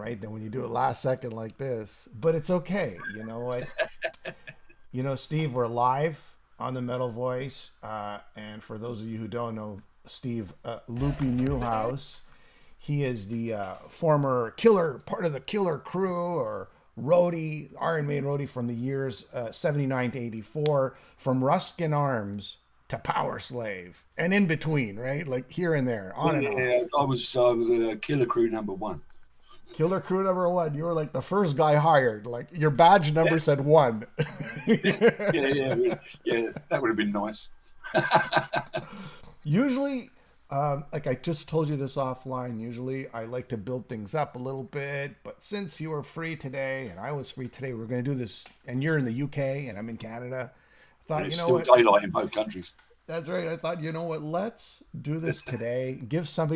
right? Than when you do it last second like this. But it's okay. You know what? Steve, we're live on the Metal Voice. And for those of you who don't know, Steve, Loopy Newhouse, he is the former killer, part of the killer crew, or Roadie, Iron Maiden Roadie from the years 79 to 84, from Ruskin Arms to Powerslave, and in between, right? Like here and there, on and off. Yeah, I was Killer Crew number 1. Killer Crew number one. You were like the first guy hired. Like your badge number said one. Yeah. That would have been nice. Usually, like I just told you this offline, usually I like to build things up a little bit. But since you were free today and I was free today, we're going to do this. And you're in the UK and I'm in Canada. I And thought, it's you know still what? daylight in both countries. That's right. I thought, you know what? Let's do this today. Give some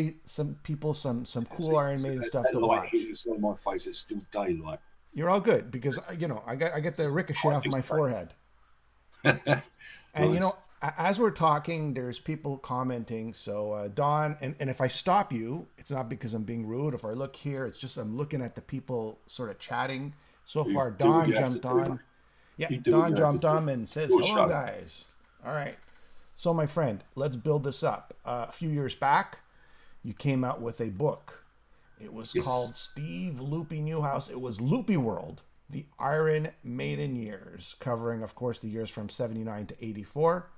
people, some cool Iron Maiden stuff That to light watch. hitting the side of my face, it's still daylight. You're all good because I get the ricochet Quite off my forehead. disappointing. And Nice. as we're talking, there's people commenting. So Don, and if I stop you, it's not because I'm being rude. If I look here, it's just I'm looking at the people sort of chatting. So You far, do what Don you have to jumped do, on. mate. Yeah, You do what Don you have to jumped do. on and says, Your "Hello, show. guys." All right. So, my friend, let's build this up. A few years back, you came out with a book. It was Yes. called Steve Loopy Newhouse. It was Loopy World, the Iron Maiden years, covering, of course, the years from 79 to 84.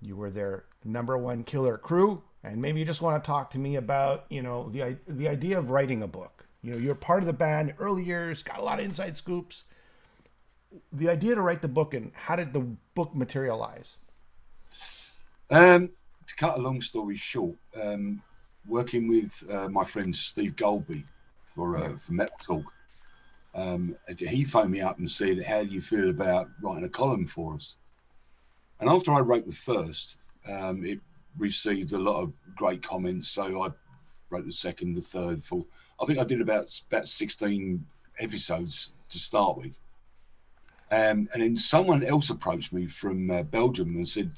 You were their number one killer crew. And maybe you just want to talk to me about, the idea of writing a book. You're part of the band, early years, got a lot of inside scoops. The idea to write the book, and how did the book materialize? To cut a long story short, working with my friend Steve Golby Yeah. for Metal Talk, he phoned me up and said, "How do you feel about writing a column for us?" And after I wrote the first, it received a lot of great comments. So I wrote the second, the third, fourth. I think I did about 16 episodes to start with. And then someone else approached me from Belgium and said,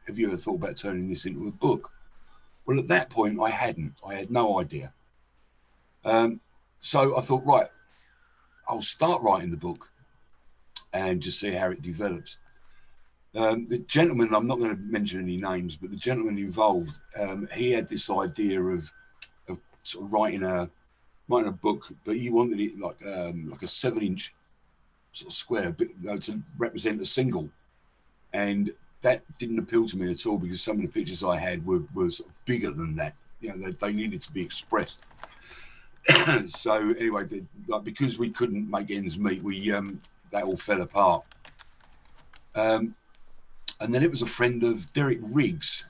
"Have you ever thought about turning this into a book?" Well, at that point, I hadn't. I had no idea. So I thought, right, I'll start writing the book and just see how it develops. The gentleman, I'm not going to mention any names, but the gentleman involved, he had this idea of sort of writing a book, but he wanted it like a 7-inch sort of square, to represent a single, and that didn't appeal to me at all because some of the pictures I had were sort of bigger than that. They needed to be expressed. So anyway, because we couldn't make ends meet, we that all fell apart. Um, and then it was a friend of Derek Riggs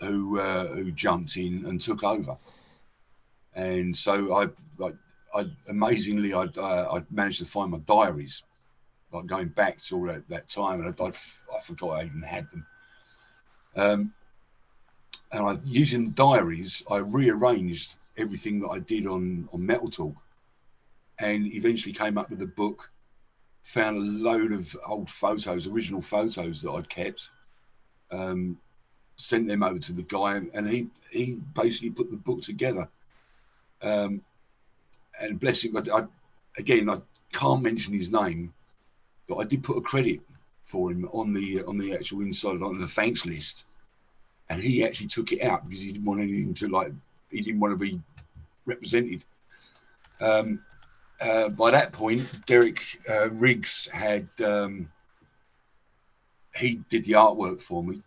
who jumped in and took over. And so I amazingly I managed to find my diaries, like going back to all that time, and I forgot I even had them. Um, and using the diaries, I rearranged everything that I did on Metal Talk, and eventually came up with a book. Found a load of old photos, original photos that I'd kept. Um, Sent them over to the guy, and he basically put the book together. Um, and bless him, again, I can't mention his name, but I did put a credit for him on the actual inside, on the thanks list, and he actually took it out because he didn't want anything to he didn't want to be represented. Um, by that point, Derek Riggs he did the artwork for me,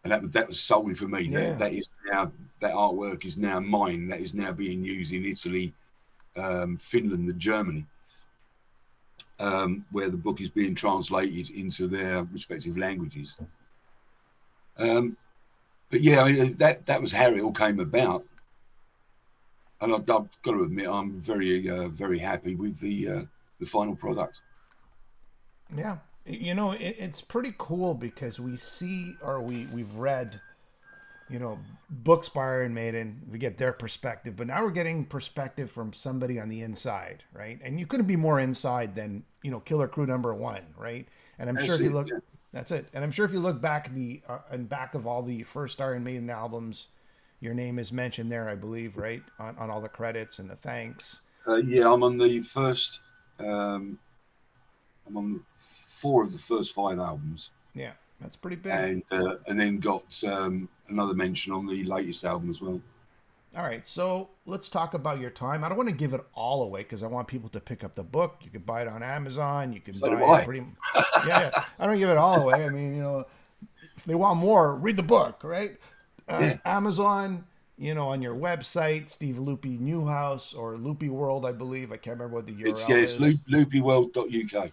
and that was solely for me. Yeah. That is now, that artwork is now mine. That is now being used in Italy, Finland, and Germany, where the book is being translated into their respective languages. But yeah, I mean, that was how it all came about, and I've got to admit, I'm very happy with the final product. Yeah. It's pretty cool because we see, or we've read, books by Iron Maiden. We get their perspective, but now we're getting perspective from somebody on the inside, right? And you couldn't be more inside than Killer Crew number one, right? And I'm sure That's if you it. look, Yeah. that's it. And I'm sure if you look back back of all the first Iron Maiden albums, your name is mentioned there, I believe, right, on all the credits and the thanks. Yeah, I'm on the first. I'm on 4 of the first 5 albums, Yeah, that's pretty big. and then got another mention on the latest album as well. All right, so let's talk about your time. I don't want to give it all away because I want people to pick up the book. You can buy it on Amazon. You can So do buy it I. pretty. Yeah, yeah. I don't give it all away. I mean, if they want more, read the book, right? Yeah, Amazon, on your website, Steve Loopy Newhouse or Loopy World, I believe. I can't remember what the URL it's is. loopyworld.uk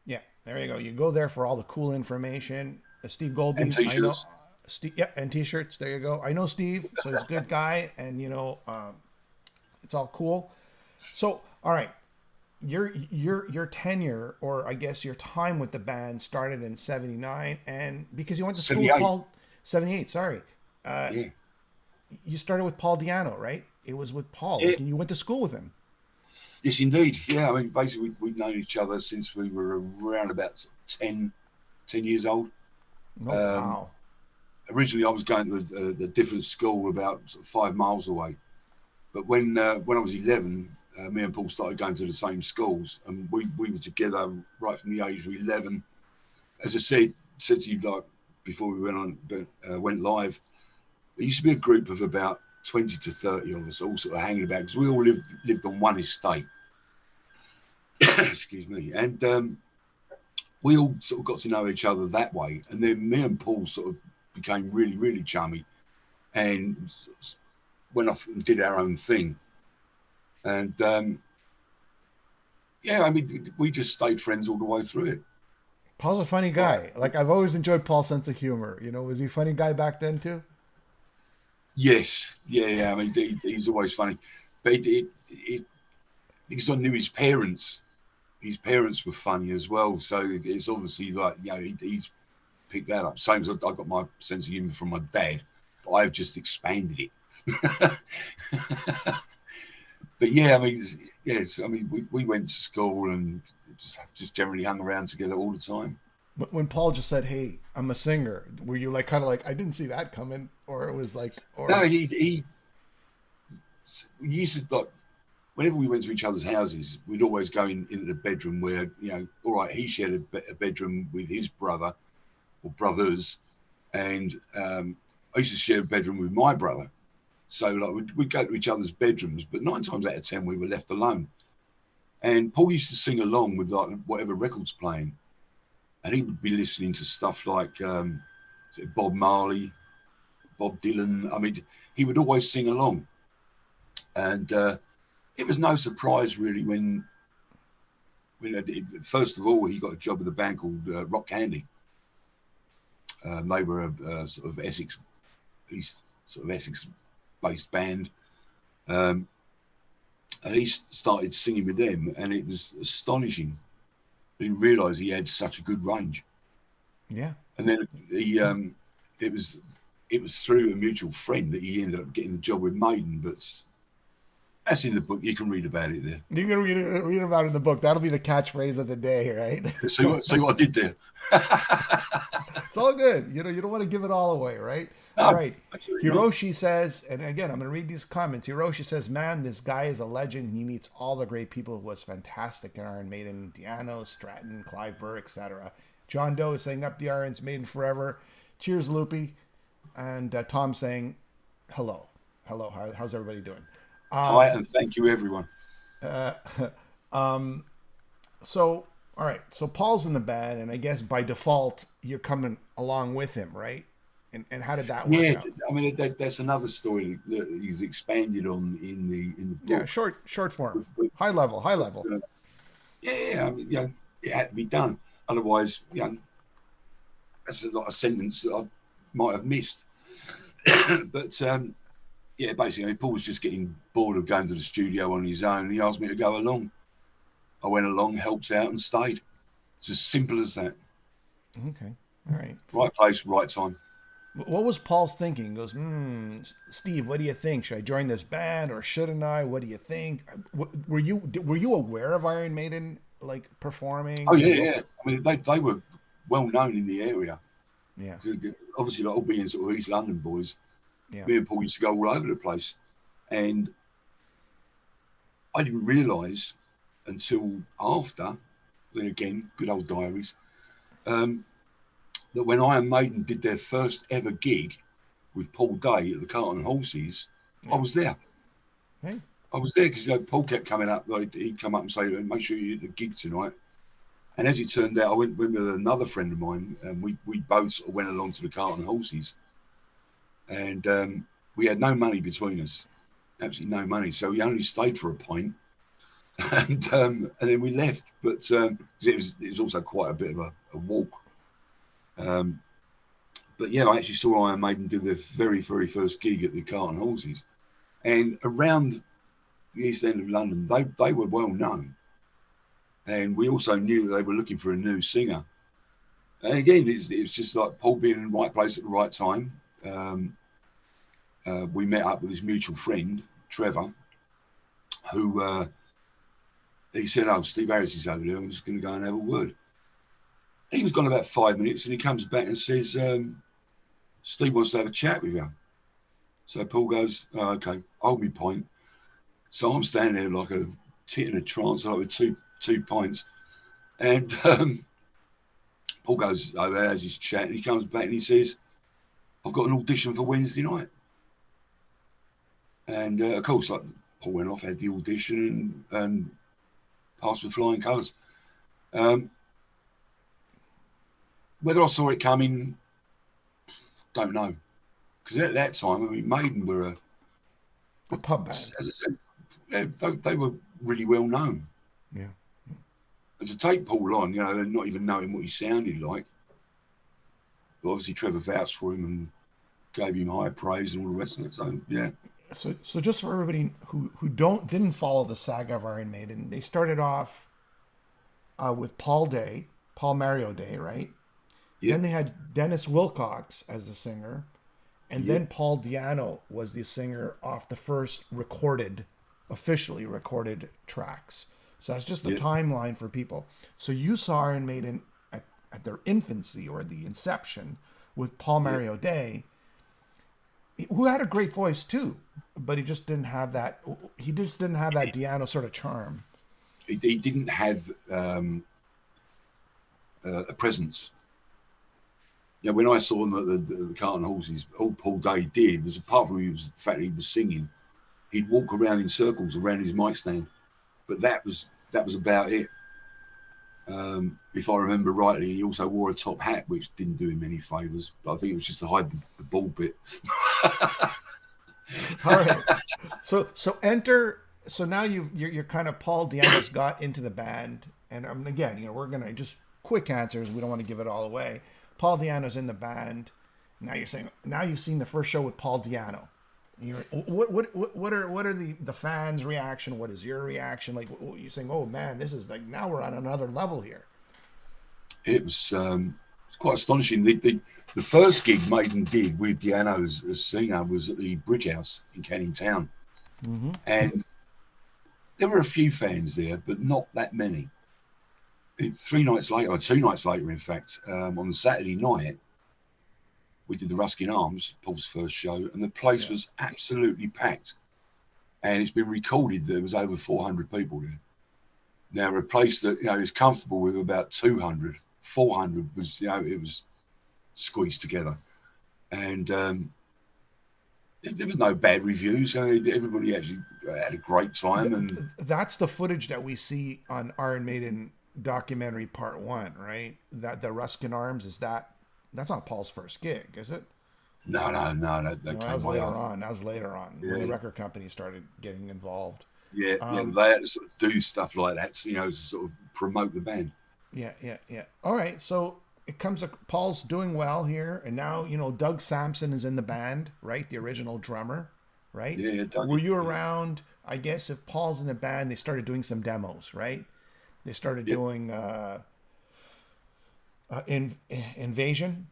Yeah, there you go. You go there for all the cool information. Steve and Goldbeam, I know. t-shirts. Steve, yeah, and T-shirts. There you go. I know Steve, so he's a good guy, and it's all cool. So, all right, your tenure, or I guess your time with the band, started in '79, and because you went to school with 78. Paul, '78. Sorry, uh, Yeah. you started with Paul Diano, right? It was with Paul. Yeah. Like, you went to school with him. Yes, indeed. Yeah, I mean, basically, we've known each other since we were around about 10 years old. Oh Um, wow. Originally, I was going to a different school about sort of 5 miles away. But when I was 11, me and Paul started going to the same schools, and we were together right from the age of 11. As I said to you, like before we went live, there used to be a group of about 20 to 30 of us all sort of hanging about because we all lived on one estate. Excuse me. And we all sort of got to know each other that way. And then me and Paul sort of became really, really chummy and went off and did our own thing. And yeah, I mean, we just stayed friends all the way through it. Paul's a funny guy. Like, I've always enjoyed Paul's sense of humor. Was he a funny guy back then too? Yes, yeah. I mean, he's always funny, but because I knew his parents. His parents were funny as well, so it's obviously like he's picked that up. Same as I got my sense of humor from my dad, but I've just expanded it. But yeah, I mean, yes, I mean, we went to school and just generally hung around together all the time. When Paul just said, "Hey, I'm a singer," were you like kind of like, "I didn't see that coming," or it was like, No, or he used to like whenever we went to each other's houses, we'd always go into the bedroom where all right, he shared a bedroom with his brother or brothers, and I used to share a bedroom with my brother. So like we'd go to each other's bedrooms, but 9 times out of 10 we were left alone. And Paul used to sing along with like whatever records playing, and he would be listening to stuff like Bob Marley, Bob Dylan. I mean, he would always sing along, and it was no surprise really when first of all he got a job with a band called Rock Candy. They were a sort of Essex-based band, and he started singing with them, and it was astonishing. I didn't realise he had such a good range. yeah. And then it was through a mutual friend that he ended up getting the job with Maiden, but that's in the book. You can read about it there. You can read about it in the book. That'll be the catchphrase of the day, right? See what I did there. It's all good. You don't want to give it all away, right? No, All right. absolutely not. Hiroshi says, and again, I'm going to read these comments. Hiroshi says, "Man, this guy is a legend. He meets all the great people. Who was fantastic in Iron Maiden, Diano, Stratton, Clive Burr, etc." John Doe is saying, "Up the Irons, Maiden forever. Cheers, Loopy." And Tom saying, "Hello, hello. How's everybody doing?" Hi, and thank you, everyone. Uh, so, all right. So Paul's in the band, and I guess by default you're coming along with him, right? And how did that work Yeah, out? I mean that's another story that he's expanded on in the Yeah, book. short form, But, high level, high level. yeah, I mean, it had to be done. Otherwise, that's not a sentence that I might have missed. But yeah, basically, Paul was just getting bored of going to the studio on his own. He asked me to go along. I went along, helped out, and stayed. It's as simple as that. Okay, all right. Right place, right time. What was Paul's thinking? He goes, Steve, what do you think? Should I join this band or shouldn't I? What do you think? Were you aware of Iron Maiden like performing? Oh yeah. I mean, they were well known in the area. Yeah, Obviously, like all being sort of East London boys, yeah. me and Paul used to go all over the place, and I didn't realise until after, then again, good old diaries, that when Iron Maiden did their first ever gig with Paul Day at the Cart and Horses, I Yeah. was there. Hey. I was there because Paul kept coming up. Like, he'd come up and say, "Make sure you're at the gig tonight." And as it turned out, I went with another friend of mine, and we both sort of went along to the Cart and Horses, and we had no money between us, absolutely no money. So we only stayed for a pint, and then we left. But it was also quite a bit of a walk. But yeah, I actually saw Iron Maiden do their very first gig at the Cart and Horses, and around the East End of London, they were well known, and we also knew that they were looking for a new singer. And again, it's just like Paul being in the right place at the right time. We met up with his mutual friend Trevor, who he said, "Oh, Steve Harris is over there. I'm just going to go and have a word." He was gone about 5 minutes, and he comes back and says, "Steve wants to have a chat with you." So Paul goes, "Oh, okay, hold me pint." So I'm standing there like a tit in a trance, like with two pints, and Paul goes over there, has his chat, and he comes back and he says, "I've got an audition for Wednesday night." And of course, like, Paul went off, had the audition, and passed with flying colours. Whether I saw it coming, don't know, because at that time, I mean, Maiden were A pub band. as I said, they were really well known. Yeah. And to take Paul on, not even knowing what he sounded like, but obviously Trevor vouched for him and gave him high praise and all the rest of it. So yeah. So just for everybody who didn't follow the saga of Iron Maiden, they started off with Paul Mario Day, right? Yeah. Then they had Dennis Wilcox as the singer, and Yeah. then Paul Di'Anno was the singer off the first officially recorded tracks. So that's just the Yeah. timeline for people. So you saw Iron Maiden at their infancy or the inception with Paul Yeah. Mario Day, who had a great voice too, but he just didn't have that. He just didn't have that Di'Anno sort of charm. He didn't have a presence. Yeah, when I saw him at the Cart and Horses, all Paul Day did was, apart from the fact that he was singing, he'd walk around in circles around his mic stand, but that was about it. If I remember rightly, he also wore a top hat, which didn't do him any favours. But I think it was just to hide the bald bit. All right. So enter. So now you're kind of Paul Di'Anno's got into the band, and again, we're gonna just quick answers. We don't want to give it all away. Paul Di'Anno's in the band. Now you've seen the first show with Paul Di'Anno. What are the fans' reaction? What is your reaction? Like, you're saying, "Oh man, this is like, now we're on another level here." It was quite astonishing. The first gig Maiden did with Di'Anno as singer was at the Bridge House in Canning Town, and there were a few fans there, but not that many. 3 nights later, or 2 nights later, in fact, on the Saturday night, we did the Ruskin Arms, Paul's first show, and the place was absolutely packed. And it's been recorded that there was over 400 people there. Now, a place that is comfortable with about 200, 400 was, it was squeezed together. And there was no bad reviews. Everybody actually had a great time. And that's the footage that we see on Iron Maiden documentary part 1, right? That the Ruskin Arms, that's not Paul's first gig, is it? No, that was later on. That was later on when the record company started getting involved. Yeah, they had to sort of do stuff like that, to sort of promote the band. Yeah. All right, so it comes. Paul's doing well here, and now Doug Sampson is in the band, right? The original drummer, right? Yeah. Were you around? I guess if Paul's in the band, they started doing some demos, right? They started doing Invasion,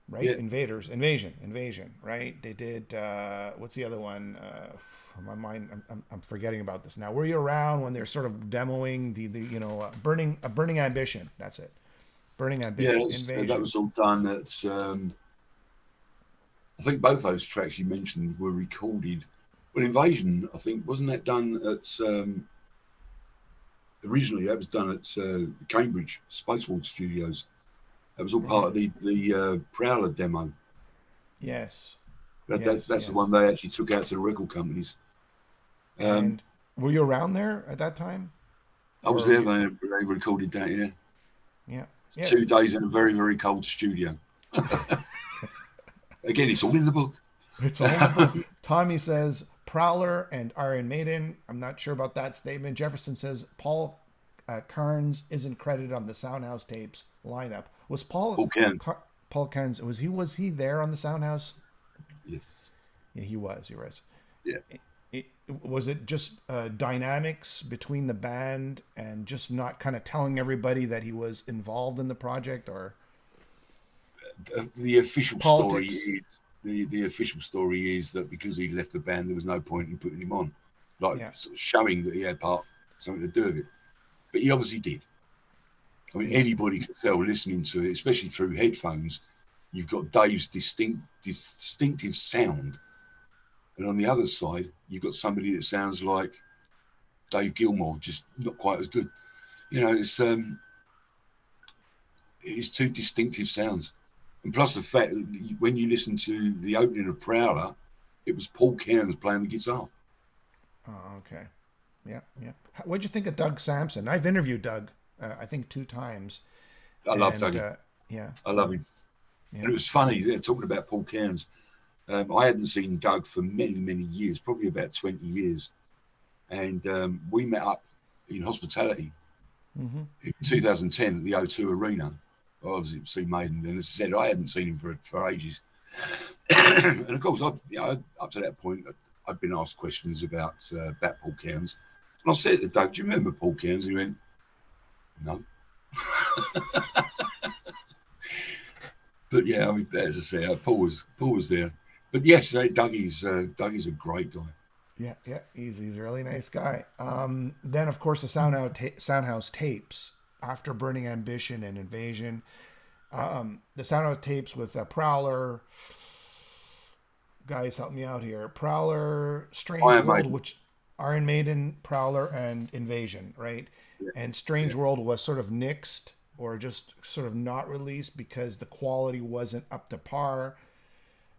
right? Yeah. Invasion, right? They did what's the other one? My mind, I'm forgetting about this now. Were you around when they're sort of demoing the Burning Ambition? That's it. Burning Ambition. Yeah, Invasion. that was all done at. I think both those tracks you mentioned were recorded Well, Invasion, I think, wasn't that done at originally? That was done at Cambridge Spacewalk Studios. That was all part of the Prowler demo. Yes. That's the Yes. one they actually took out to the record companies. And were you around there at that time? I was Or there. you, They recorded that. Yeah, yeah. Yeah. 2 days in a very, very cold studio. Again, it's all in the book. It's all in the book. Tommy says Prowler and Iron Maiden. I'm not sure about that statement. Jefferson says Paul Carnes isn't credited on the Soundhouse tapes lineup. Was Paul Kent. Paul Carnes, was he there on the Soundhouse? Yes. Yeah, he was. He was. Yeah. It, was it just dynamics between the band and just not kind of telling everybody that he was involved in the project, or The official politics? story is the official story is that because he left the band, there was no point in putting him on, like Yeah. sort of showing that he had something to do with it. But he obviously did. I mean, Yeah. anybody can tell listening to it, especially through headphones. You've got Dave's distinctive sound, and on the other side, you've got somebody that sounds like Dave Gilmour, just not quite as good. You know, it's two distinctive sounds. And plus the fact that when you listen to the opening of Prowler, it was Paul Cairns playing the guitar. Oh, okay. Yeah, yeah. What'd you think of Doug Sampson? I've interviewed Doug, I think 2 times, I love and Dougie. yeah, I love him. yeah. And it was funny, talking about Paul Cairns. I hadn't seen Doug for many, many years, probably about 20 years. And we met up in hospitality in 2010 at the O2 Arena. I was at Maiden, and as I said, I hadn't seen him for ages. And of course, up to that point, I'd been asked questions about Paul Cairns. And I said to Doug, "Do you remember Paul Cairns?" And he went, "No." But yeah, I mean, as I say, Paul was there. But yes, Dougie's a great guy. Yeah, yeah, he's a really nice guy. Then of course the Soundhouse tapes after Burning Ambition and Invasion. The Soundhouse tapes with Prowler. Guys, help me out here. Prowler, Strange Iron World, Maiden. which Iron Maiden, Prowler, and Invasion, right? Yeah, And Strange yeah. World was sort of nixed or just sort of not released because the quality wasn't up to par.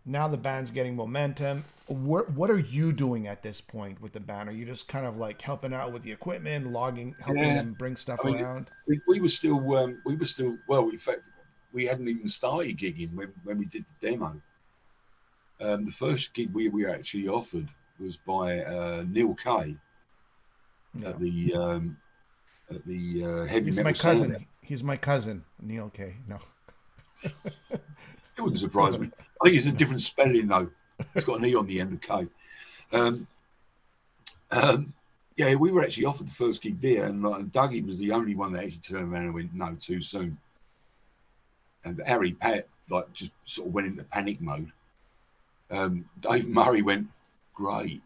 Now the band's getting momentum. What are you doing at this point with the band? Are you just kind of like helping out with the equipment, helping Yeah. them bring stuff I mean, around? we were still well. In fact, we hadn't even started gigging when we did the demo. The first gig we were actually offered was by Neil Kay No, at the heavy he's metal my sound. cousin. He's my cousin, Neil K. No, It wouldn't surprise me. I think it's a different spelling though. It's got an E on the end of K. Um, yeah, we were actually offered the first gig there, and Dougie was the only one that actually turned around and went, "No, too soon." And Harry Pat just sort of went into panic mode. Dave Murray went, "Great."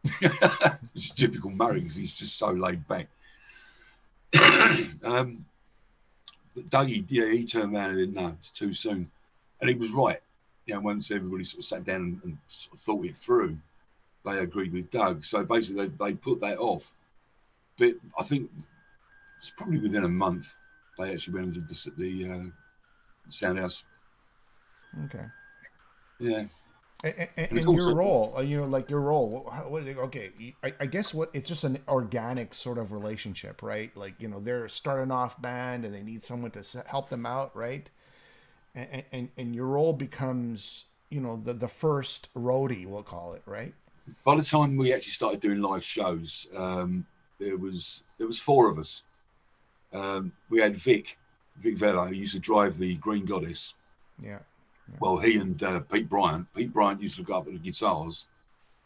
It's typical Murray because he's just so laid back. But Dougie, yeah, he turned around and said, "No, it's too soon," and he was right. You know, once everybody sort of sat down and sort of thought it through, they agreed with Doug. So basically, they put that off. But I think it's probably within a month they actually went and did the Soundhouse. okay. Yeah, and of And course, your role, like your role, okay, I guess it's just an organic sort of relationship, right? Like, they're starting off band and they need someone to help them out, right? And your role becomes, the first roadie, we'll call it, right? by the time we actually started doing live shows, there was 4 of us. We had Vic Vella, who used to drive the Green Goddess. Yeah. Well, he and Pete Bryant. Pete Bryant used to look after the guitars.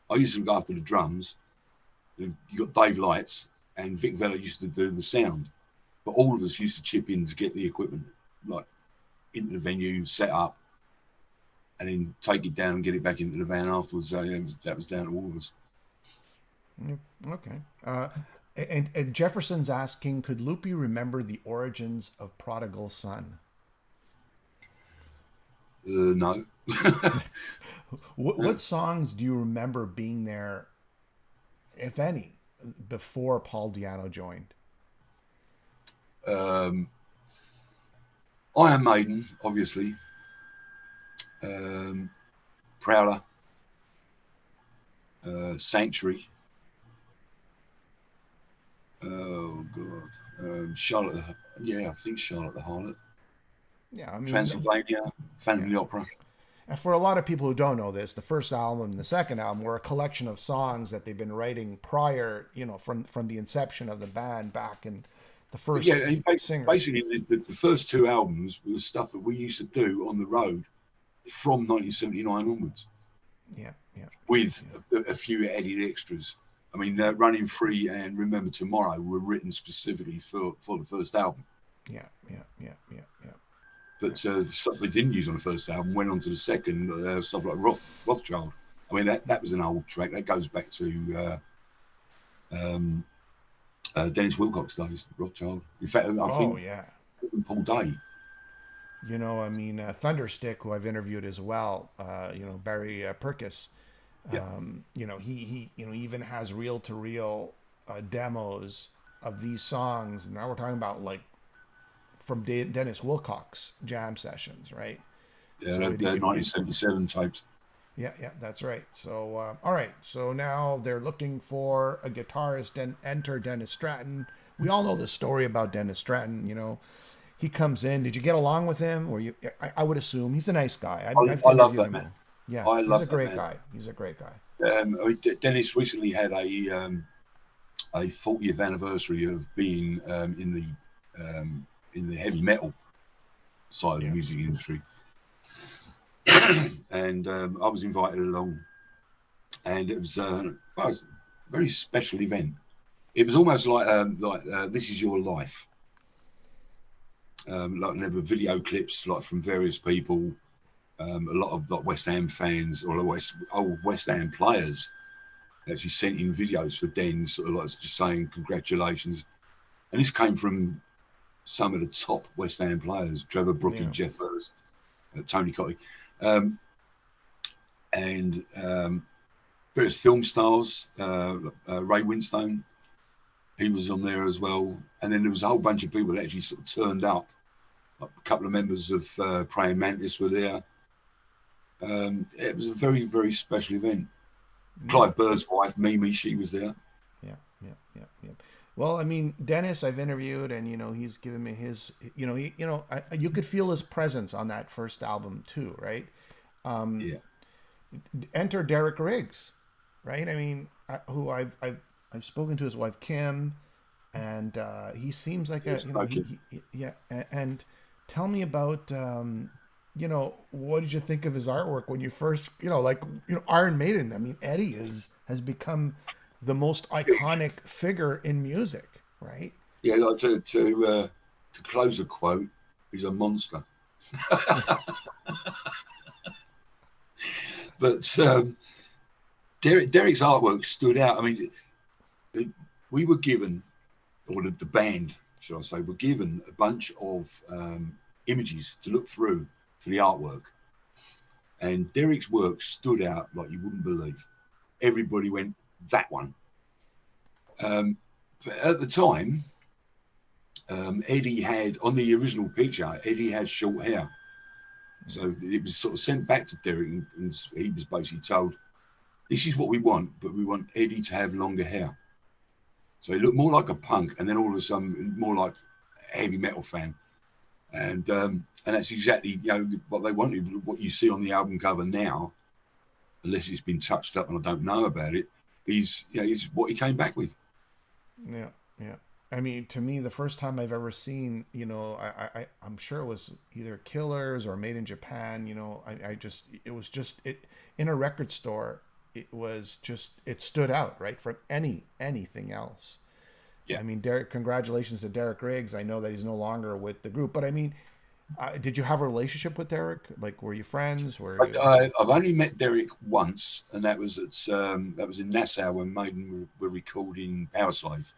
I used to look after the drums. You got Dave Lights, and Vic Vella used to do the sound. But all of us used to chip in to get the equipment, like into the venue, set up, and then take it down and get it back into the van afterwards. So yeah, that was down to all of us. Okay. And Jefferson's asking, could Loopy remember the origins of Prodigal Son? No. What songs do you remember being there if any, before Paul Di'Anno joined? Iron Maiden, obviously. Prowler. Sanctuary. Oh God. Charlotte. Yeah, I think Charlotte the Harlot. Yeah, I mean, Transylvania. Phantom yeah. of the Opera. And for a lot of people who don't know this, the first album and the second album were a collection of songs that they've been writing prior, from the inception of the band back in the But first yeah, singers. basically the first two albums was stuff that we used to do on the road from 1979 onwards, Yeah, yeah, with yeah, a few added extras. I mean, Running Free and Remember Tomorrow were written specifically for the first album. yeah, yeah, yeah, yeah, yeah. But the stuff they didn't use on the first album went on to the second, stuff like Rothschild. I mean, that was an old track. That goes back to Dennis Wilcox days, Rothschild. In fact, I Oh think yeah. Paul Day. I mean, Thunderstick, who I've interviewed as well, Barry Purkis, Yeah, he even has reel to reel demos of these songs. And now we're talking about like from Dennis Wilcox jam sessions, right? yeah, So the 1977 tapes. yeah, yeah, that's right. So all right, so now they're looking for a guitarist and enter Dennis Stratton. We all know the story about Dennis Stratton. He comes in. Did you get along with him? Or you? I would assume he's a nice guy. I've I love interviewed that him. man. Yeah, I he's a love that great man. guy. He's a great guy. I mean, Dennis recently had a 40th anniversary of being in the heavy metal side of the Yeah, music industry, and I was invited along, and it was a very special event. It was almost like This Is Your Life. Like there were video clips like from various people, a lot of like West Ham fans or old West Ham players actually sent in videos for Den, sort of like just saying congratulations. And this came from some of the top West Ham players: Trevor Brookie, yeah, Jeff Hurst, Tony Cotty, and various film stars. Ray Winstone, he was on there as well. And then there was a whole bunch of people that actually sort of turned up. Like a couple of members of Praying Mantis were there. It was a very, very special event. yeah, Clive Burr's wife, Mimi, she was there. yeah, yeah, yeah, yeah. Well, I mean, Dennis, I've interviewed, and he's given me his. You could feel his presence on that first album too, right? Yeah. Enter Derek Riggs, right? I mean, who I've spoken to his wife Kim, and he seems like Yes, yeah. And tell me about what did you think of his artwork when you first Iron Maiden? I mean, Eddie has become the most iconic figure in music, right? Yeah, like to close a quote, he's a monster. But Derek's artwork stood out. I mean, we were given, or the band, should I say, were given a bunch of images to look through for the artwork. And Derek's work stood out like you wouldn't believe. Everybody went, that one. But at the time, Eddie had, on the original picture, Eddie had short hair. So it was sort of sent back to Derek, and he was basically told, this is what we want, but we want Eddie to have longer hair. So he looked more like a punk, and then all of a sudden, more like a heavy metal fan. And that's exactly what they wanted. What you see on the album cover now, unless it's been touched up and I don't know about it, is what he came back with. Yeah, yeah. I mean, to me, the first time I've ever seen, I'm sure it was either Killers or Made in Japan. It was just in a record store. It stood out, right, from anything else. Yeah. I mean, Derek, congratulations to Derek Riggs. I know that he's no longer with the group, but I mean, did you have a relationship with Derek? Like, were you friends? I've only met Derek once, and that was in Nassau when Maiden were recording Powerslave.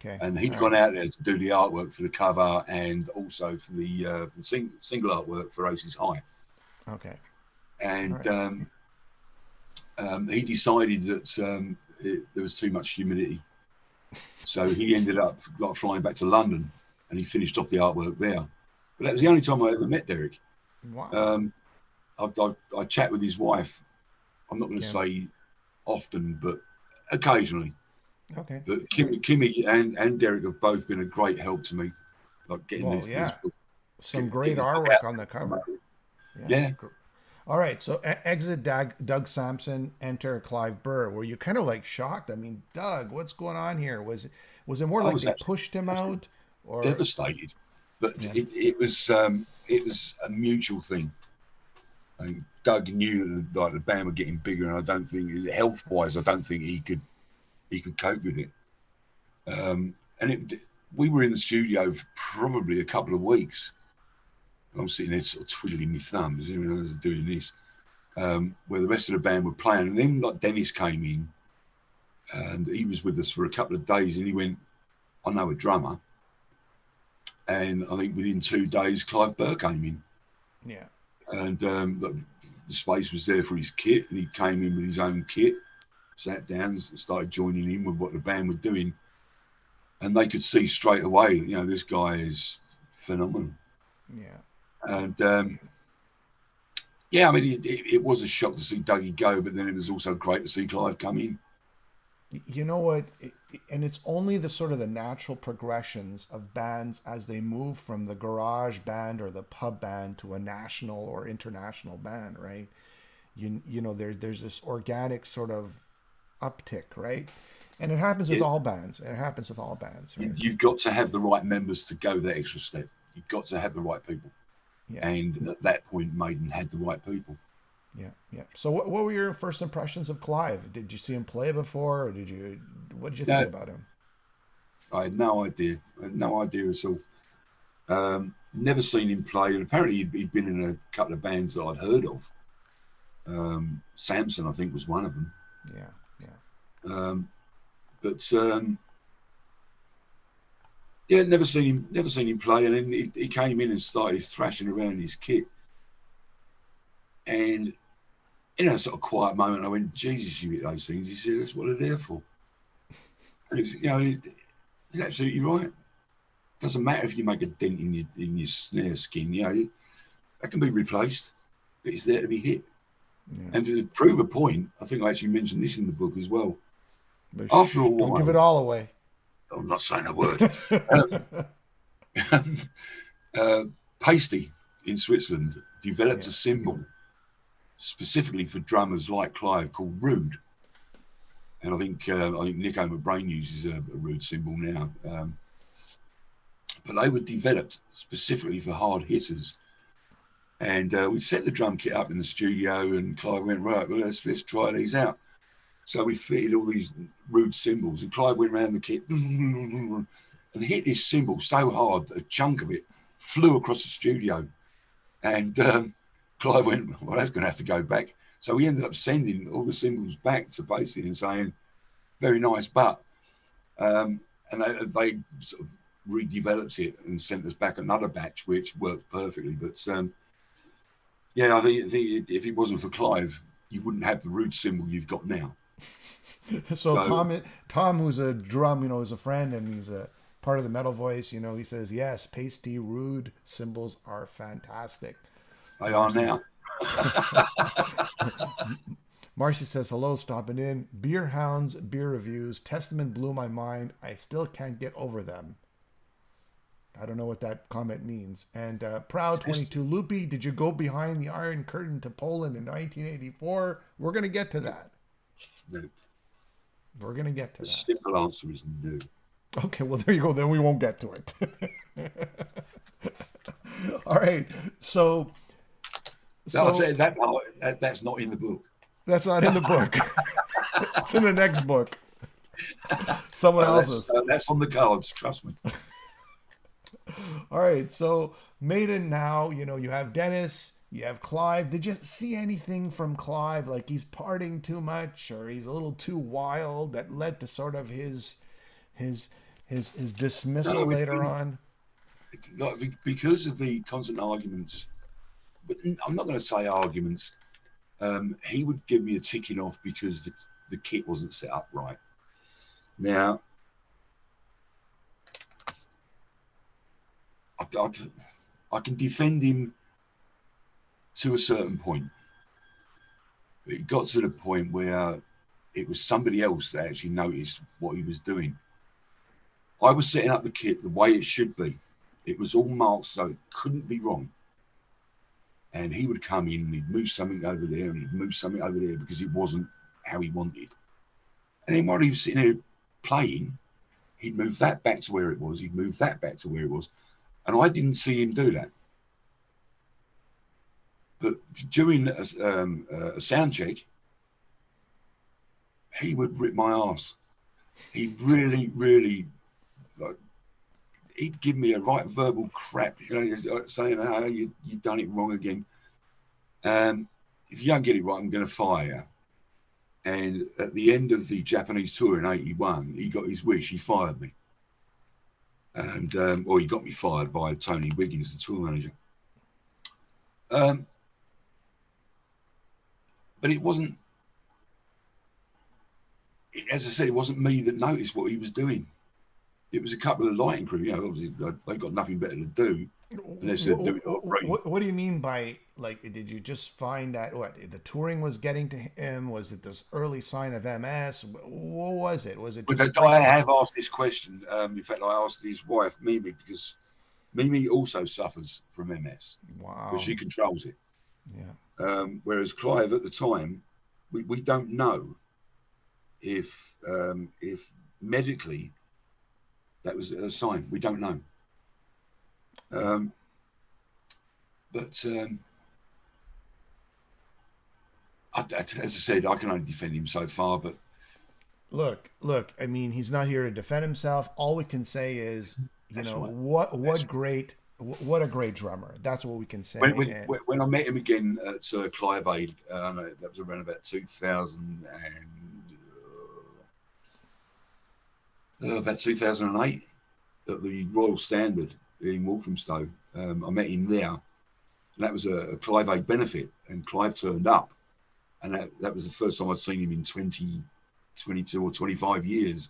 Okay. And he'd gone out there to do the artwork for the cover and also for the single artwork for Aces High. Okay. And he decided that there was too much humidity. So he ended up like flying back to London, and he finished off the artwork there. But that was the only time I ever met Derek. Wow. I chat with his wife. I'm not going to say often, but occasionally. Okay. But Kimmy and Derek have both been a great help to me, like getting this book. Some great artwork on the cover. Yeah. All right, so exit Doug Sampson, enter Clive Burr. Were you kind of like shocked? I mean, Doug, what's going on here? Was it more like they pushed him out, or devastated? But it was a mutual thing. And Doug knew that like the band were getting bigger, and I don't think health-wise, I don't think he could cope with it. We were in the studio for probably a couple of weeks. I'm sitting there sort of twiddling my thumbs, I was doing this, where the rest of the band were playing. And then like Dennis came in, and he was with us for a couple of days, and he went, I know a drummer. And I think within 2 days, Clive Burr came in. Yeah. And the space was there for his kit, and he came in with his own kit, sat down and started joining in with what the band were doing. And they could see straight away, this guy is phenomenal. Yeah. And I mean, it was a shock to see Dougie go, but then it was also great to see Clive come in. You know what? And it's only the sort of the natural progressions of bands as they move from the garage band or the pub band to a national or international band, right? You know, there's this organic sort of uptick, right? And it happens with all bands. Right? You've got to have the right members to go that extra step. You've got to have the right people. Yeah. And at that point, Maiden had the right people. Yeah. So what were your first impressions of Clive? Did you see him play before, or what did you think about him? I had no idea. At all. Never seen him play. And apparently he'd been in a couple of bands that I'd heard of. Samson, I think, was one of them. Yeah. Never seen him play. And then he came in and started thrashing around in his kit. And in a sort of quiet moment, I went, Jesus, you hit those things. He said, that's what they're there for. And he's absolutely right. Doesn't matter if you make a dent in your snare skin, that can be replaced, but it's there to be hit. Yeah. And to prove a point, I think I actually mentioned this in the book as well. But after a while, don't give it all away. I'm not saying a word. Pasty in Switzerland developed a symbol specifically for drummers like Clive called Rude. And I think Nico McBrain uses a Rude symbol now. But they were developed specifically for hard hitters. And we set the drum kit up in the studio, and Clive went, right, well, let's try these out. So we fitted all these Rude symbols, and Clive went around the kit and hit this symbol so hard that a chunk of it flew across the studio. And Clive went, well, that's going to have to go back. So we ended up sending all the symbols back to Pasty and saying, very nice, but. And they sort of redeveloped it and sent us back another batch, which worked perfectly. But I think if it wasn't for Clive, you wouldn't have the Rude symbol you've got now. So Tom, who's a drum, is a friend, and he's a part of the Metal Voice. He says, yes, Pasty Rude symbols are fantastic. They are now. Marcy says, hello, stopping in. Beer Hounds, beer reviews. Testament blew my mind. I still can't get over them. I don't know what that comment means. And Proud22, Loopy, did you go behind the Iron Curtain to Poland in 1984? We're going to get to that. No. We're going to get to that. The simple answer is no. Okay, well, there you go. Then we won't get to it. All right. So that's not in the book. That's not in the book. It's in the next book. Someone else's. That's on the cards, trust me. All right, so Maiden now, you have Dennis, you have Clive. Did you see anything from Clive, like he's partying too much or he's a little too wild, that led to sort of his dismissal later on? Because of the constant arguments, but I'm not going to say arguments. He would give me a ticking off because the kit wasn't set up right. Now, I can defend him to a certain point. But it got to the point where it was somebody else that actually noticed what he was doing. I was setting up the kit the way it should be. It was all marked so it couldn't be wrong. And he would come in and he'd move something over there and he'd move something over there because it wasn't how he wanted. And then while he was sitting there playing, he'd move that back to where it was. He'd move that back to where it was. And I didn't see him do that. But during a sound check, he would rip my ass. He really, really, like, he'd give me a right verbal crap, saying, "Oh, you've done it wrong again. If you don't get it right, I'm going to fire you." And at the end of the Japanese tour in '81, he got his wish. He fired me. And or he got me fired by Tony Wiggins, the tour manager. But it wasn't, as I said, it wasn't me that noticed what he was doing. It was a couple of lighting crew. Obviously they got nothing better to do unless they're doing it. What do you mean by, like, did you just find that the touring was getting to him? Was it this early sign of MS? What was it? Was it just? I have asked this question. In fact, I asked his wife Mimi, because Mimi also suffers from MS. Wow. But she controls it. Yeah. Whereas Clive at the time, we don't know if medically that was a sign. We don't know. But as I said, I can only defend him so far. But look. I mean, he's not here to defend himself. All we can say is, what a great drummer. That's what we can say. When I met him again at Clive Aid, that was around about 2008, at the Royal Standard in Walthamstow. I met him there. And that was a Clive Aid benefit, and Clive turned up. And that was the first time I'd seen him in 22 or 25 years.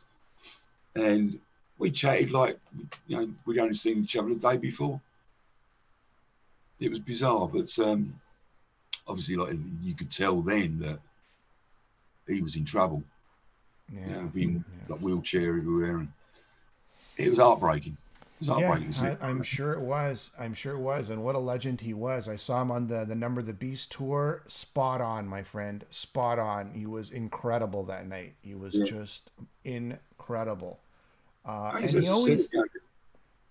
And we chatted like, we'd only seen each other the day before. It was bizarre, but obviously, like, you could tell then that he was in trouble. Yeah. Being like wheelchair everywhere, and it was heartbreaking. I'm sure it was. And what a legend he was. I saw him on the Number of the Beast tour. Spot on, my friend. Spot on. He was incredible that night. He was just incredible. And he always,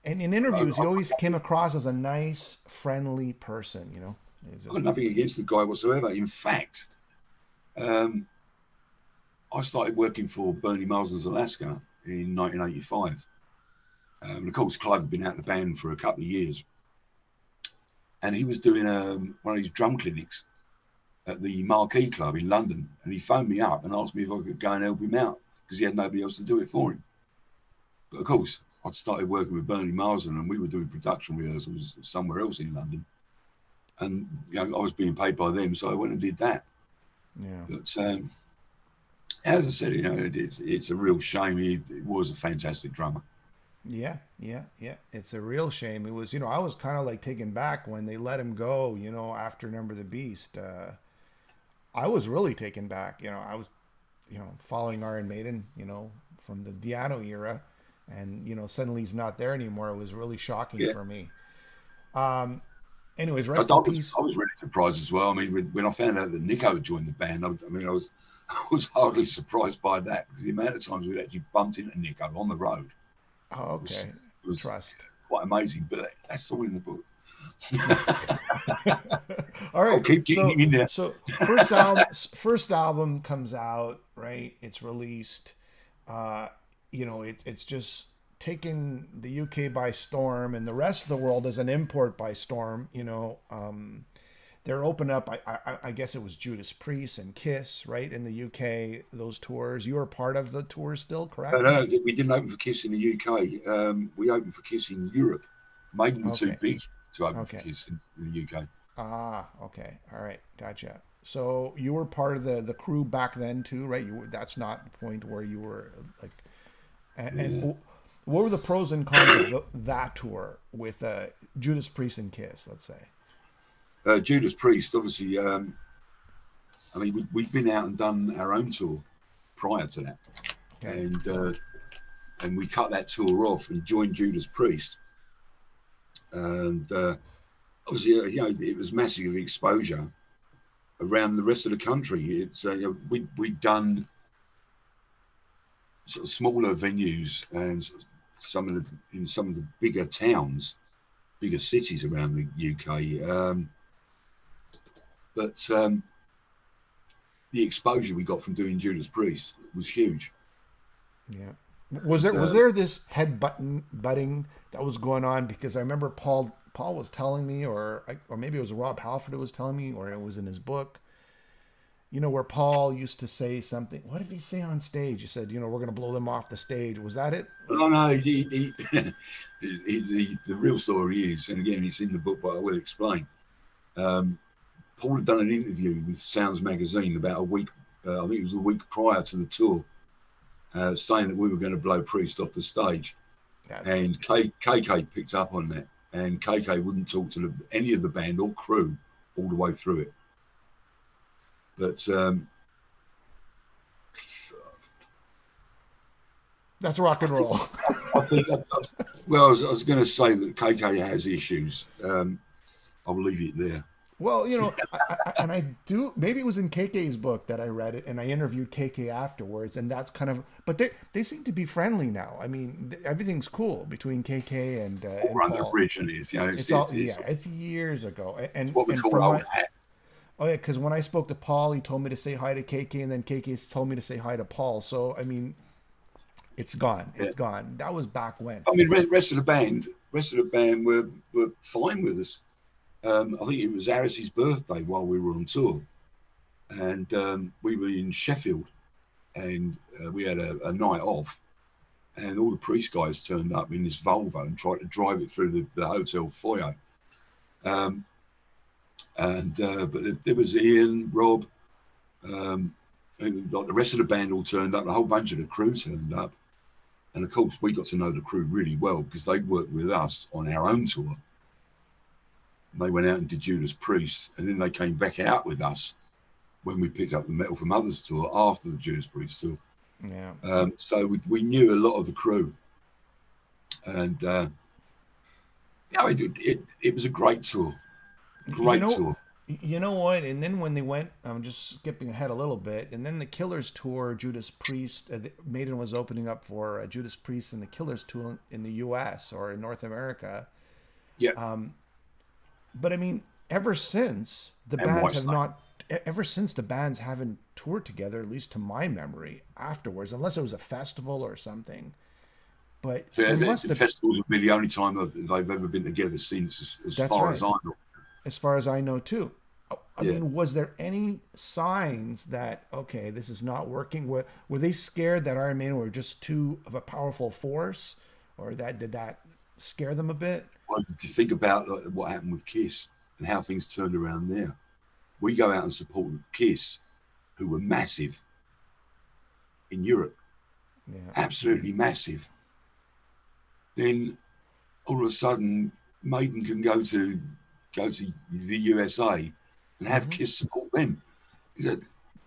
and in interviews, he always came across as a nice, friendly person. I've got nothing against the guy whatsoever. In fact, I started working for Bernie Marsden's Alaska in 1985. And of course, Clive had been out of the band for a couple of years. And he was doing one of these drum clinics at the Marquee Club in London. And he phoned me up and asked me if I could go and help him out, because he had nobody else to do it for him. But of course, I'd started working with Bernie Marsden, and we were doing production rehearsals somewhere else in London. And I was being paid by them, so I went and did that. Yeah. But as I said, it's a real shame. He was a fantastic drummer. Yeah. It's a real shame. It was, I was kind of like taken back when they let him go, after Number of the Beast. I was really taken back. I was, following Iron Maiden, from the Diano era, and, suddenly he's not there anymore. It was really shocking for me. Anyways, rest in peace. I was really surprised as well. I mean, when I found out that Nico had joined the band, I was hardly surprised by that, because the amount of times we'd actually bumped into Nico on the road. Oh, okay. It was Trust. Quite amazing, but that's all in the book. All right. I'll keep getting in there. So first album comes out, right? It's released. It's just taken the UK by storm, and the rest of the world as an import by storm. They're open up. I guess it was Judas Priest and Kiss, right, in the UK. Those tours. You were part of the tour still, correct? No, we didn't open for Kiss in the UK. We opened for Kiss in Europe. Maiden were too big to open for Kiss in the UK. Ah, okay, all right, gotcha. So you were part of the crew back then too, right? You were, that's not the point where you were like, Yeah. what were the pros and cons of that tour with Judas Priest and Kiss, let's say? Judas Priest, obviously. I mean, we'd been out and done our own tour prior to that, Okay. and we cut that tour off and joined Judas Priest, and obviously, it was massive exposure around the rest of the country. It's we'd done sort of smaller venues and in some of the bigger towns, bigger cities around the UK, but the exposure we got from doing Judas Priest was huge. Yeah. Was there this butting that was going on? Because I remember Paul was telling me, or maybe it was Rob Halford who was telling me, or it was in his book. Where Paul used to say something. What did he say on stage? He said, we're going to blow them off the stage. Was that it? Oh no, the real story is, and again, it's in the book, but I will explain. Paul had done an interview with Sounds Magazine about a week, I think it was a week prior to the tour, saying that we were going to blow Priest off the stage. And KK picked up on that, and KK wouldn't talk to any of the band or crew all the way through it. But that's rock and roll. I think, well, I was going to say that KK has issues. I'll leave it there. Well, and I do. Maybe it was in KK's book that I read it, and I interviewed KK afterwards, and that's kind of. But they seem to be friendly now. I mean, everything's cool between KK and Paul. Originally, it's years ago, and what we call old hat. Oh yeah, because when I spoke to Paul, he told me to say hi to KK, and then KK told me to say hi to Paul. So I mean, it's gone. It's gone. That was back when. I mean, rest of the band were fine with us. I think it was Harris's birthday while we were on tour, and we were in Sheffield, and we had a night off, and all the Priest guys turned up in this Volvo and tried to drive it through the hotel foyer. But there was Ian, Rob, and like the rest of the band all turned up. A whole bunch of the crew turned up, and of course we got to know the crew really well because they worked with us on our own tour. They went out and did Judas Priest, and then they came back out with us when we picked up the Metal from Others tour after the Judas Priest tour. Yeah. So we knew a lot of the crew, and it was a great tour. Great tour. You know what? And then when they went, I'm just skipping ahead a little bit. And then the Killers tour, Judas Priest, Maiden was opening up for Judas Priest and the Killers tour in the U.S. or in North America. Yeah. But I mean, ever since the bands haven't toured together, at least to my memory, afterwards, unless it was a festival or something. But festivals would be the only time they've ever been together since, as far as I know. As far as I know, too. I mean, was there any signs that, okay, this is not working? Were they scared that Iron Maiden were just too of a powerful force? Or did that scare them a bit? Well, if you think about what happened with Kiss and how things turned around there, we go out and support Kiss, who were massive in Europe. Yeah. Absolutely massive. Then all of a sudden, Maiden can go to the USA and have Kiss support them.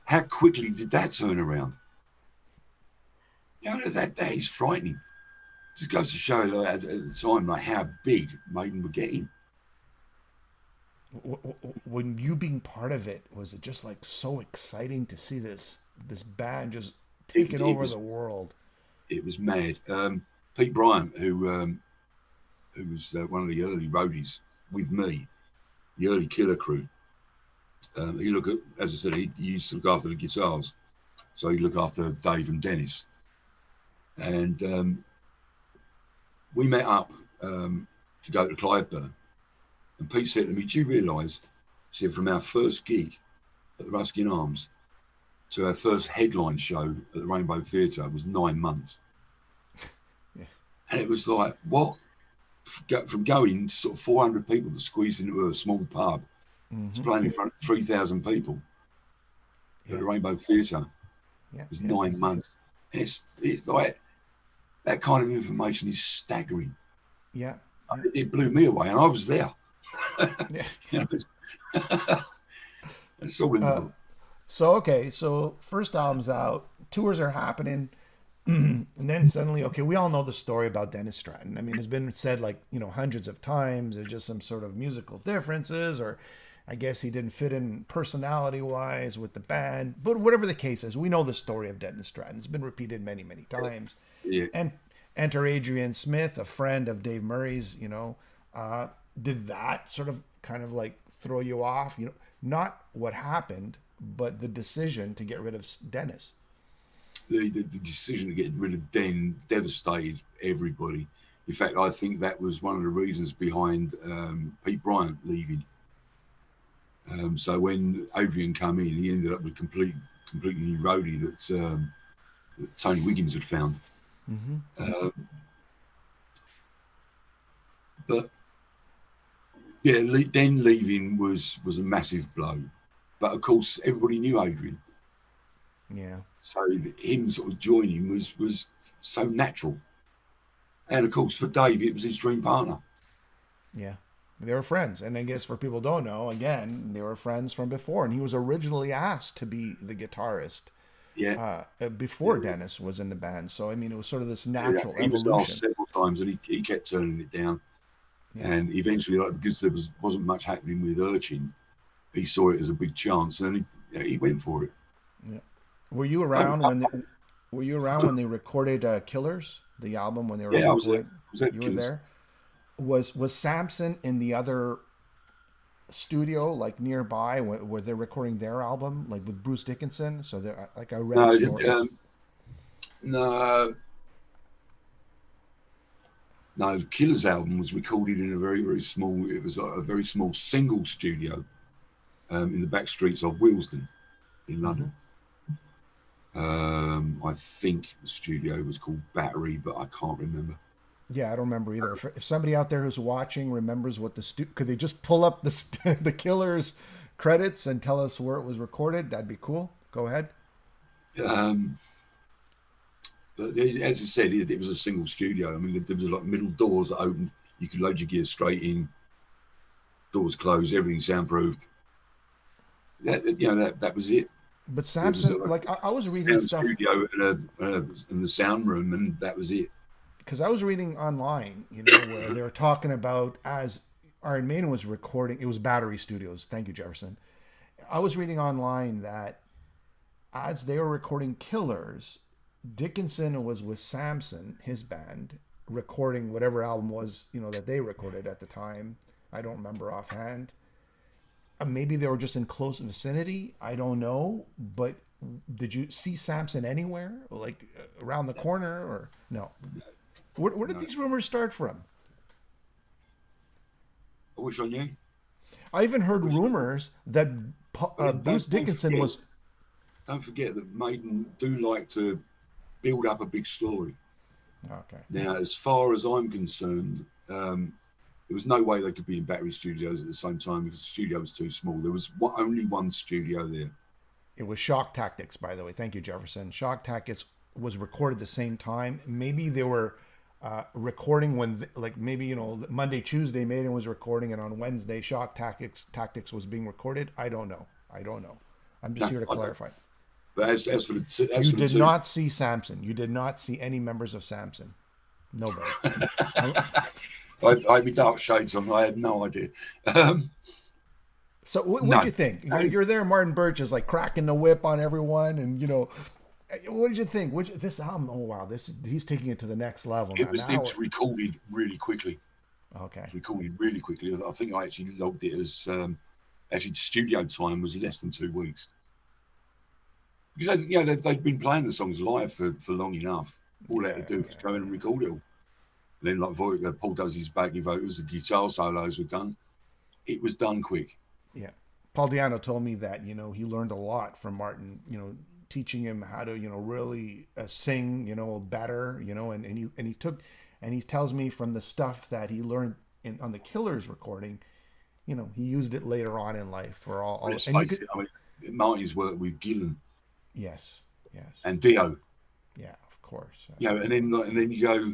How quickly did that turn around? That is frightening. Just goes to show at the time how big Maiden were getting. When you being part of it, was it just like so exciting to see this band just taking over the world? It was mad. Pete Bryant, who was one of the early roadies with me, the early Killer crew. As I said, he used to look after the guitars, so he'd look after Dave and Dennis. And we met up to go to Clive Burr, and Pete said to me, "Do you realise?" He said, "From our first gig at the Ruskin Arms to our first headline show at the Rainbow Theatre was 9 months." Yeah. And it was like, what? From going to sort of 400 people that squeezed into a small pub to playing in front of 3,000 people at Yeah. the Rainbow Theatre. Yeah. It was Yeah. 9 months. It's like that kind of information is staggering. Yeah. Yeah. It blew me away, and I was there. Yeah. You know, it's all in the Uh, book. so okay, so first album's out, tours are happening, and then suddenly, okay, we all know the story about Dennis Stratton. I mean, it's been said like hundreds of times. There's just some sort of musical differences, or I guess he didn't fit in personality wise with the band. But whatever the case is, we know the story of Dennis Stratton. It's been repeated many, many times. Yeah. And enter Adrian Smith, a friend of Dave Murray's. Did that sort of kind of like throw you off? Not what happened, but the decision to get rid of Dennis. The decision to get rid of Den devastated everybody. In fact, I think that was one of the reasons behind Pete Bryant leaving. So when Adrian came in, he ended up with completely new roadie that Tony Wiggins had found. Mm-hmm. But yeah, Den leaving was a massive blow. But of course, everybody knew Adrian. Yeah. So him sort of joining was so natural. And of course, for Dave, it was his dream partner. Yeah. They were friends. And I guess for people who don't know, again, they were friends from before. And he was originally asked to be the guitarist before Dennis was in the band. So, I mean, it was sort of this natural he evolution. was asked several times and he kept turning it down. Yeah. And eventually, because there wasn't much happening with Urchin, he saw it as a big chance and he went for it. Yeah. Were you around when they recorded Killers, the album, when they were recording? I was there. You were there? Was Samson in the other studio, like nearby, where they're recording their album, like with Bruce Dickinson? So they're like I read stories. No, Killer's album was recorded in a very, very small. It was a very small single studio in the back streets of Willesden in London. I think the studio was called Battery, but I can't remember. Yeah, I don't remember either. If somebody out there who's watching remembers what could they just pull up the Killers credits and tell us where it was recorded? That'd be cool. Go ahead. But as I said, it was a single studio. I mean, there was like middle doors that opened. You could load your gear straight in. Doors closed. Everything soundproofed. That was it. But Samson, I was reading stuff. Studio in the sound room, and that was it. Because I was reading online, where they were talking about as Iron Maiden was recording. It was Battery Studios. Thank you, Jefferson. I was reading online that as they were recording Killers, Dickinson was with Samson, his band, recording whatever album was, that they recorded at the time. I don't remember offhand. Maybe they were just in close vicinity. I don't know. But did you see Samson anywhere, like around the corner, or no? Where did these rumors start from? I wish I knew. I even heard rumors that Bruce Dickinson was. Don't forget that Maiden do like to build up a big story. Okay. Now, as far as I'm concerned, there was no way they could be in Battery Studios at the same time because the studio was too small. There was only one studio there. It was Shock Tactics, by the way. Thank you, Jefferson. Shock Tactics was recorded the same time. Maybe they were recording when, Monday, Tuesday, Maiden was recording, and on Wednesday, Shock Tactics was being recorded. I don't know. I'm just here to clarify. But as for the you did not see Samson. You did not see any members of Samson. Nobody. I had my dark shades on. I had no idea. So what did you think? You're there. Martin Birch is like cracking the whip on everyone, and what did you think? This album? Oh wow, he's taking it to the next level. It was recorded really quickly. Okay. It was recorded really quickly. I think I actually logged it as actually the studio time was less than 2 weeks. Because they'd been playing the songs live for long enough. All they had to do was go in and record it all. And then Paul does his backing vocals, the guitar solos were done. It was done quick. Yeah. Paul Diano told me that, he learned a lot from Martin, teaching him how to, really sing, better, and he tells me from the stuff that he learned on the Killers recording, he used it later on in life for all. Martin's work with Gillan Yes. Yes. and Dio. Yeah. Of course. You know, and then you go,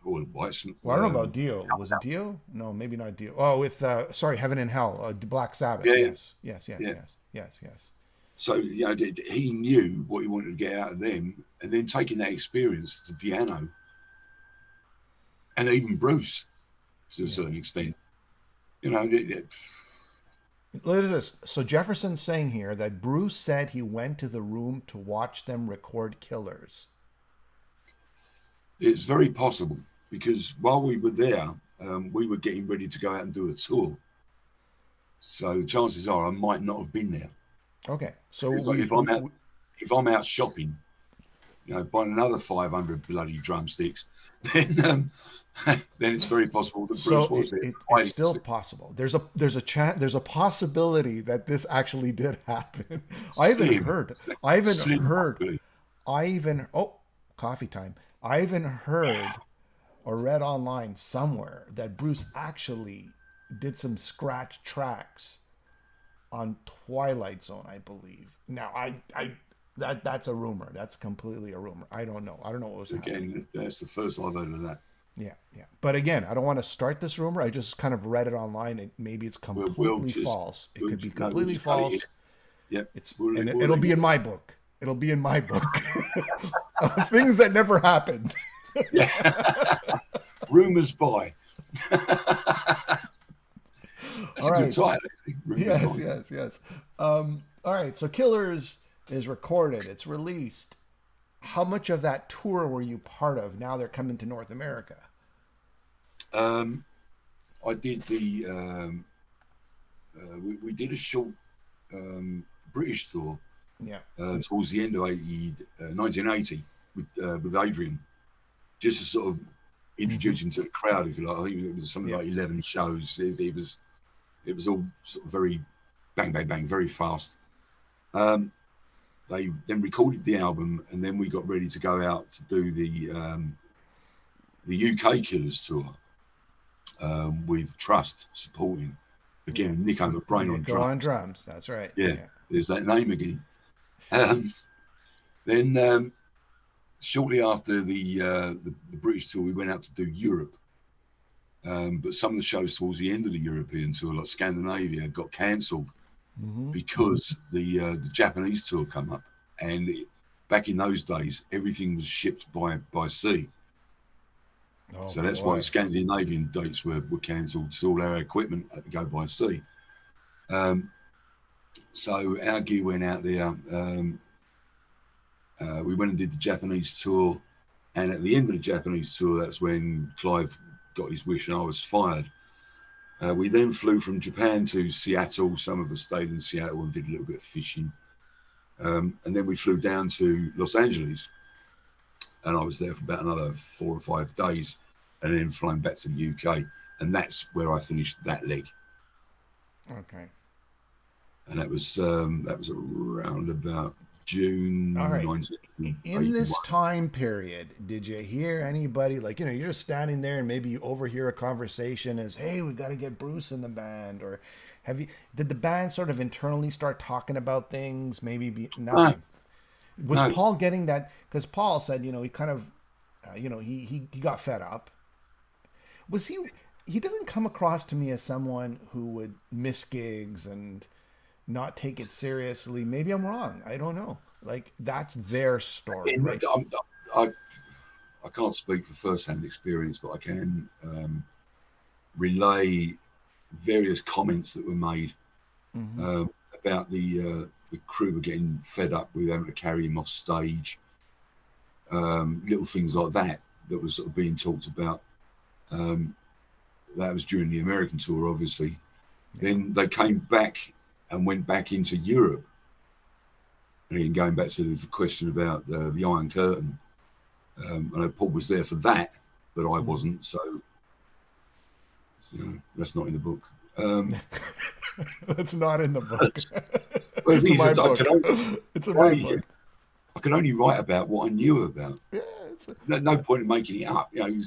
oh, White's, Well, I don't know about Dio. Was it Dio? No, maybe not Dio. Oh, with sorry, Heaven and Hell, Black Sabbath. yeah, Yes. Yes. Yes. yeah. Yes. Yes. Yes. So you know, he knew what he wanted to get out of them, and then taking that experience to piano, and even Bruce, to a certain extent. You know, Look at this. So Jefferson's saying here that Bruce said he went to the room to watch them record Killers. it's very possible because while we were there, we were getting ready to go out and do a tour. So chances are I might not have been there. Okay, so if I'm out shopping, you know, buying another 500 bloody drumsticks, then it's very possible that Bruce was there. It's still possible. There's a possibility that this actually did happen. I even heard. Oh, coffee time. I even heard or read online somewhere that Bruce actually did some scratch tracks on Twilight Zone, I believe. Now, that's a rumor. That's completely a rumor. I don't know. I don't know what was happening. Again, that's the first I've heard of that. Yeah. But again, I don't want to start this rumor. I just kind of read it online. Maybe it's completely false. It could be completely false. Yeah. It'll be in my book. It'll be in my book. Things that never happened. Yeah. Rumors by. That's a good title. Yes. All right. So Killers is recorded. It's released. How much of that tour were you part of? Now they're coming to North America. I did the. We did a short British tour. Yeah. Towards the end of 1980 with Adrian, just to sort of introduce him to the crowd, if you like. I think it was something like 11 shows. It was all sort of very bang, bang, bang, very fast. They then recorded the album, and then we got ready to go out to do the UK Killers tour with Trust supporting. Again, Nico McBrain on drums. On drums, that's right. Yeah, there's that name again. Then shortly after the British tour, we went out to do Europe. But some of the shows towards the end of the European tour, like Scandinavia, got cancelled because the Japanese tour come up. And back in those days, everything was shipped by sea. Oh, so that's why the Scandinavian dates were cancelled. So all our equipment had to go by sea. So our gear went out there. We went and did the Japanese tour. And at the end of the Japanese tour, that's when Clive got his wish and I was fired. We then flew from Japan to Seattle. Some of us stayed in Seattle and did a little bit of fishing. And then we flew down to Los Angeles. And I was there for about another 4 or 5 days and then flying back to the UK. And that's where I finished that leg. Okay. And that was around about June. All right. In this time period, did you hear anybody, like, you know, you're just standing there and maybe you overhear a conversation as, hey, we got to get Bruce in the band, or did the band sort of internally start talking about things? Maybe nothing. Was Paul getting that? Because Paul said, you know, he kind of, you know, he got fed up. Was he doesn't come across to me as someone who would miss gigs and not take it seriously. Maybe I'm wrong. I don't know. Like, that's their story. Right? I can't speak for first-hand experience, but I can relay various comments that were made about the crew were getting fed up with having to carry him off stage. Little things like that was sort of being talked about. That was during the American tour, obviously. Yeah. Then they came back and went back into Europe. And going back to the question about the Iron Curtain, I know Paul was there for that, but I wasn't. So you know, that's not in the book. That's not in the book. Well, it's in my book. It's in my book. I can only write about what I knew about. Yeah, no point in making it up. You know,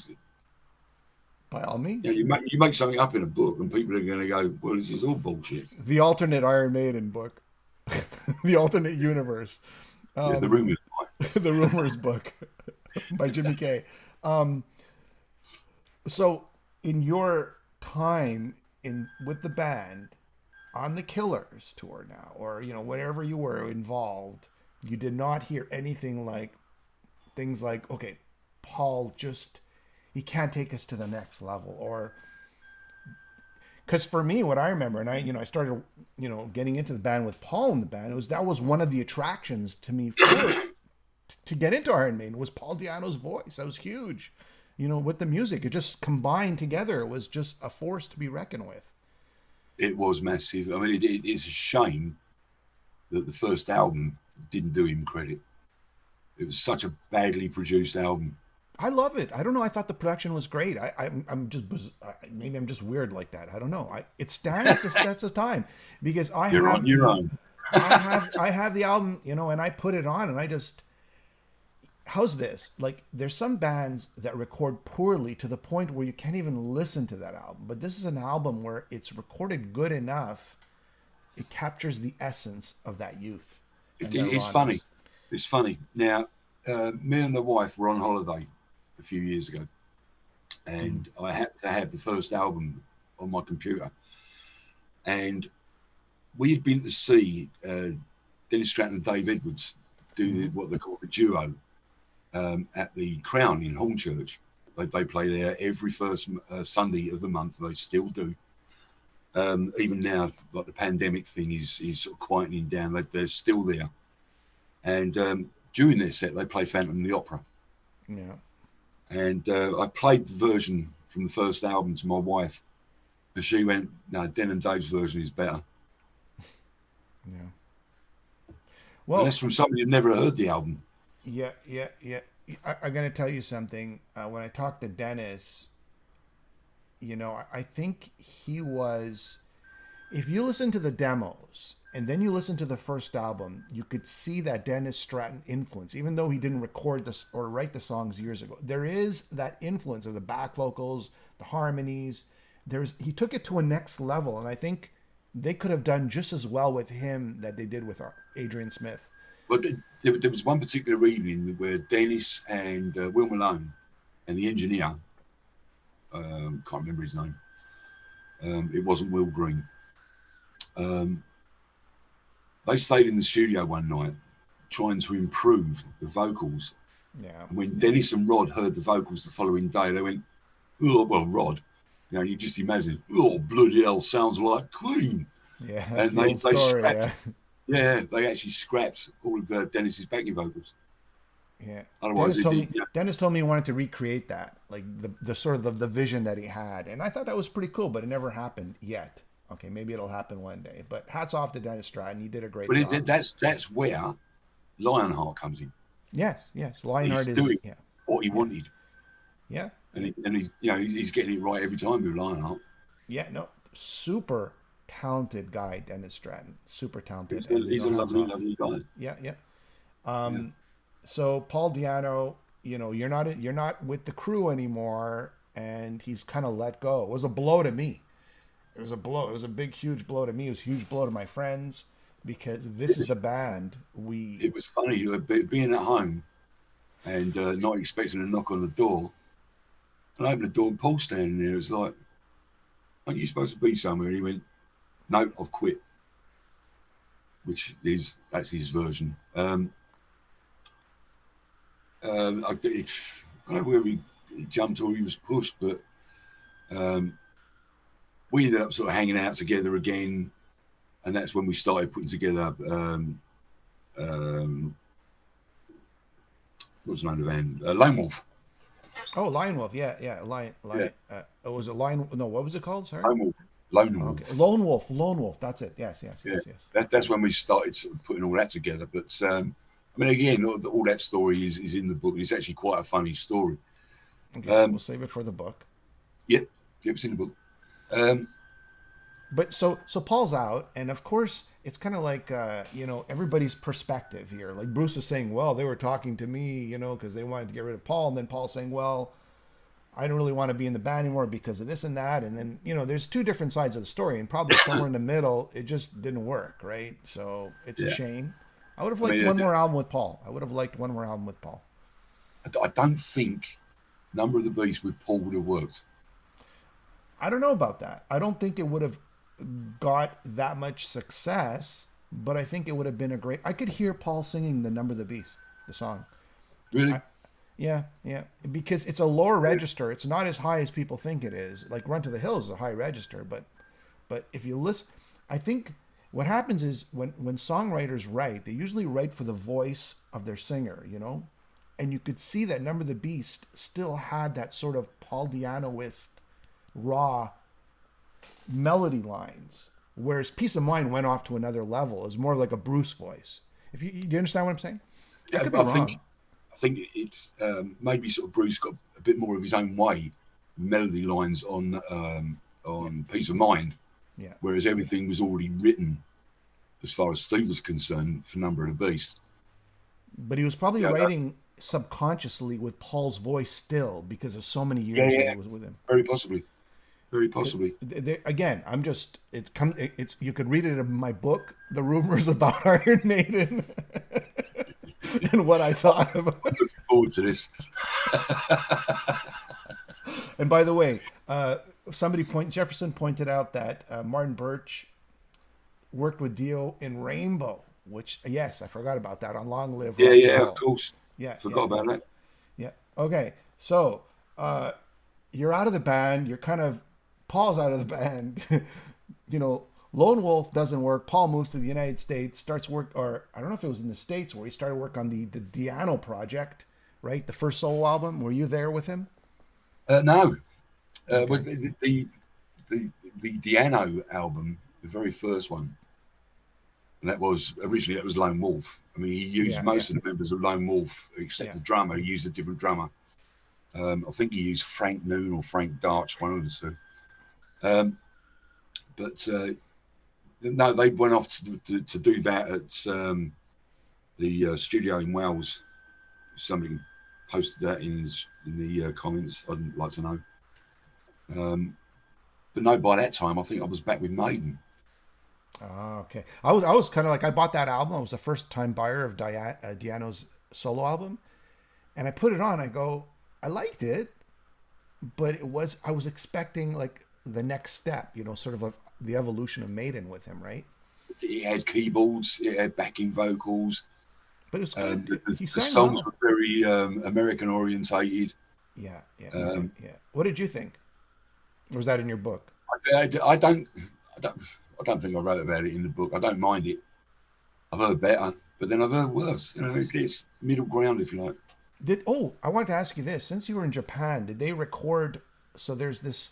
by all means. You make something up in a book, and people are going to go, "Well, this is all bullshit." The alternate Iron Maiden book. The alternate universe. Yeah, the rumors. The rumors book by Jimmy K. Um, so in your time in with the band on the Killers tour now, or whatever you were involved, you did not hear anything like things like, okay, Paul just he can't take us to the next level, or because for me, what I remember, and I started getting into the band with Paul in the band, that was one of the attractions to me for to get into Iron Maiden was Paul Di'Anno's voice. That was huge. With the music, it just combined together. It was just a force to be reckoned with. It was massive. I mean, it's a shame that the first album didn't do him credit. It was such a badly produced album. I love it. I don't know. I thought the production was great. I'm just maybe I'm just weird like that. I don't know. It stands the test of time because You're on your own. I have the album, and I put it on, and I just how's this? Like, there's some bands that record poorly to the point where you can't even listen to that album. But this is an album where it's recorded good enough. It captures the essence of that youth. It's funny. It's funny. Now, me and the wife were on holiday a few years ago, and I had to have the first album on my computer. And we had been to see Dennis Stratton and Dave Edwards do what they call a duo at the Crown in Hornchurch. They play there every first Sunday of the month. They still do. Even now, like the pandemic thing is sort of quietening down. They're still there. And during their set, they play Phantom of the Opera. Yeah. And I played the version from the first album to my wife, and she went, "No, Den and Dave's version is better." Yeah. Well, and that's from somebody who'd never heard the album. Yeah. I'm going to tell you something. When I talked to Dennis, I think he was. If you listen to the demos and then you listen to the first album, you could see that Dennis Stratton influence, even though he didn't record this or write the songs years ago. There is that influence of the back vocals, the harmonies. He took it to a next level, and I think they could have done just as well with him that they did with Adrian Smith. But there was one particular evening where Dennis and Will Malone and the engineer, can't remember his name. It wasn't Will Green. They stayed in the studio one night trying to improve the vocals. Yeah. And when Dennis and Rod heard the vocals the following day, they went, "Oh, well, Rod, you just imagine, oh, bloody hell, sounds like Queen." Yeah, and they scrapped. Yeah, they actually scrapped all of Dennis's backing vocals. Yeah. Otherwise, Dennis told me he wanted to recreate that, like the sort of the vision that he had, and I thought that was pretty cool, but it never happened yet. Okay, maybe it'll happen one day. But hats off to Dennis Stratton. He did a great job. But that's where Lionheart comes in. Yes. Lionheart is doing what he wanted. Yeah. And he's getting it right every time with Lionheart. Yeah, no, super talented guy, Dennis Stratton. Super talented. He's a lovely guy. Yeah. So Paul Di'Anno, you're not with the crew anymore, and he's kind of let go. It was a blow to me. It was a blow. It was a big, huge blow to me. It was a huge blow to my friends because this is the band It was funny being at home and not expecting a knock on the door. And I opened the door and Paul's standing there. It was like, "Aren't you supposed to be somewhere?" And he went, "No, I've quit." That's his version. I don't know where he jumped or he was pushed, but we ended up sort of hanging out together again, and that's when we started putting together what's the name of the band? Lone Wolf. Oh, Lion Wolf, yeah. Lion. Was it Lion? No, what was it called? Sorry. Lone Wolf. Okay. Lone Wolf. That's it. Yes. That's when we started sort of putting all that together. But I mean, again, all that story is in the book. It's actually quite a funny story. Okay, we'll save it for the book. Yep, it's in the book. But so Paul's out, and of course it's kind of like everybody's perspective here. Like Bruce is saying, well, they were talking to me, because they wanted to get rid of Paul, and then Paul's saying, well, I don't really want to be in the band anymore because of this and that. And then, you know, there's two different sides of the story, and probably somewhere in the middle, it just didn't work, right? So it's a Yeah. shame. I would have I liked mean, one more album with Paul. I would have liked one more album with Paul. I don't think Number of the Beast with Paul would have worked. I don't know about that. I don't think it would have got that much success, but I think it would have been a great. I could hear Paul singing "The Number of the Beast," the song. Really? I, yeah, yeah, because it's a lower register. It's not as high as people think it is. Like "Run to the Hills" is a high register, but if you listen, I think what happens is when songwriters write, they usually write for the voice of their singer, you know, and you could see that "Number of the Beast" still had that sort of Paul Di'Anoist raw melody lines, whereas "Peace of Mind" went off to another level. It's more like a Bruce voice. If you, do you understand what I'm saying? I Yeah, could be I wrong. think it's maybe sort of Bruce got a bit more of his own way, melody lines Yeah, on Peace of Mind, yeah. whereas everything was already written as far as Steve was concerned for Number of the Beast. But he was probably Yeah, that, writing subconsciously with Paul's voice still because of so many yeah, years that yeah, he was with him. very possibly, very possibly. Again, I'm just it comes. It's you could read it in my book, "The Rumors About Iron Maiden," and what I thought of. I'm looking forward to this. And by the way, Jefferson pointed out that Martin Birch worked with Dio in Rainbow, which yes, I forgot about that on Long Live Yeah, Rock and yeah, of Roll. course. Yeah, yeah, Forgot yeah, about that. yeah. Okay, so uh, you're out of the band. You're kind of Paul's out of the band. You know, Lone Wolf doesn't work. Paul moves to the United States, starts work, or I don't know if it was in the States where he started work on the Diano project, right? The first solo album. Were you there with him? No, Okay. with the the Diano album, the very first one, and that was originally that was Lone Wolf. I mean, he used Yeah, yeah, most of the members of Lone Wolf except yeah. the drummer. He used a different drummer. I think he used Frank Noon or Frank Darch, one of the two. Um, but no, they went off to do that at the studio in Wales. Somebody posted that in the comments. I'd like to know. But no, by that time, I think I was back with Maiden. Ah, okay. I was kind of like I bought that album. I was a first time buyer of Diano's solo album, and I put it on. I go, I liked it, but I was expecting like the next step, you know, sort of the evolution of Maiden with him, right? It had keyboards, it had backing vocals. But it was good. He The sang songs well. were very American orientated. Yeah, yeah, yeah, Um, yeah. What did you think? Or was that in your book? I don't, I don't, I don't think I wrote about it in the book. I don't mind it. I've heard better, but then I've heard worse. You know, it's middle ground, if you like. I wanted to ask you this. Since you were in Japan, did they record? So there's this.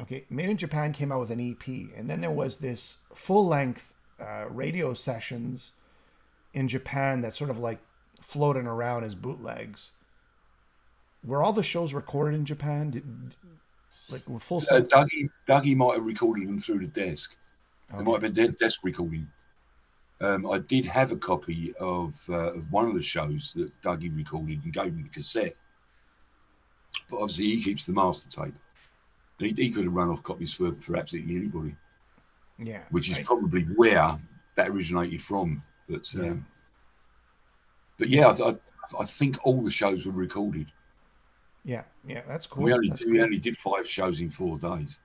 Okay, Made in Japan came out with an EP, and then there was this full length radio sessions in Japan that sort of like floating around as bootlegs. Were all the shows recorded in Japan? Like were full sets? Dougie might have recorded them through the desk. There might Okay. have been desk recording. I did have a copy of one of the shows that Dougie recorded and gave me the cassette, but obviously he keeps the master tape. He could have run off copies for absolutely anybody, Yeah. which is I, probably where that originated from. yeah. But yeah, I think all the shows were recorded. Yeah. Yeah. That's And we cool. only That's we cool. only did 5 shows in 4 days.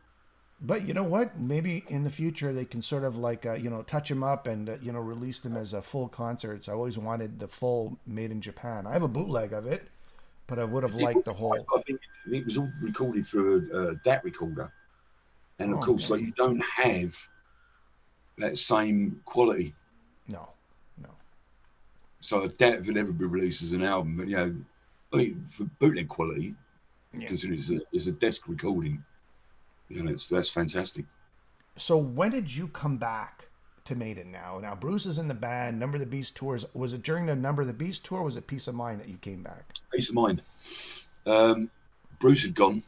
But you know what? Maybe in the future they can sort of like you know, touch them up and you know, release them as a full concerts. I always wanted the full Made in Japan. I have a bootleg of it, but I would have liked the whole. I think it was all recorded through a DAT recorder, and of Oh, course, like okay. you don't have that same quality. No, no. So I doubt if it ever be released as an album. But you know, I think for bootleg quality, Yeah. considering it's a desk recording, you know, that's fantastic. So when did you come back to Maiden now? Now Bruce is in the band. Number of the Beast tours. Was it during the Number of the Beast tour? Or was it Peace of Mind that you came back? Peace of mind. Um, Bruce had gone.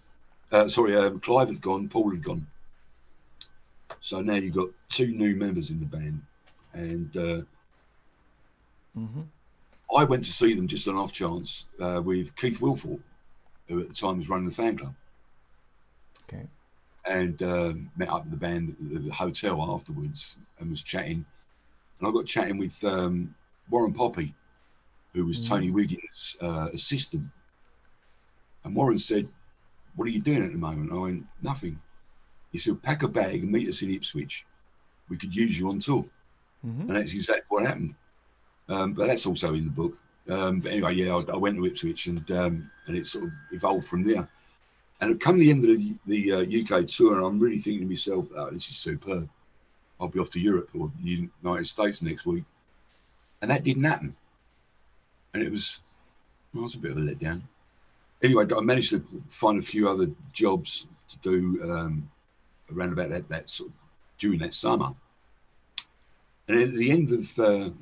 Sorry, Clive had gone. Paul had gone. So now you've got 2 new members in the band, and Mm-hmm. I went to see them just on off chance with Keith Wilford who at the time was running the fan club. Okay. And met up with the band at the hotel afterwards and was chatting. And I got chatting with Warren Poppy, who was Tony Wiggins' assistant. And Warren said, "What are you doing at the moment?" I went, "Nothing." He said, "Pack a bag and meet us in Ipswich. We could use you on tour." And that's exactly what happened. But that's also in the book. But anyway, yeah, I went to Ipswich and it sort of evolved from there. And come the end of the UK tour, and I'm really thinking to myself, "Oh, this is superb. I'll be off to Europe or the United States next week." And that didn't happen. And it was a bit of a letdown. Anyway, I managed to find a few other jobs to do around about that sort of during that summer. And at the end of the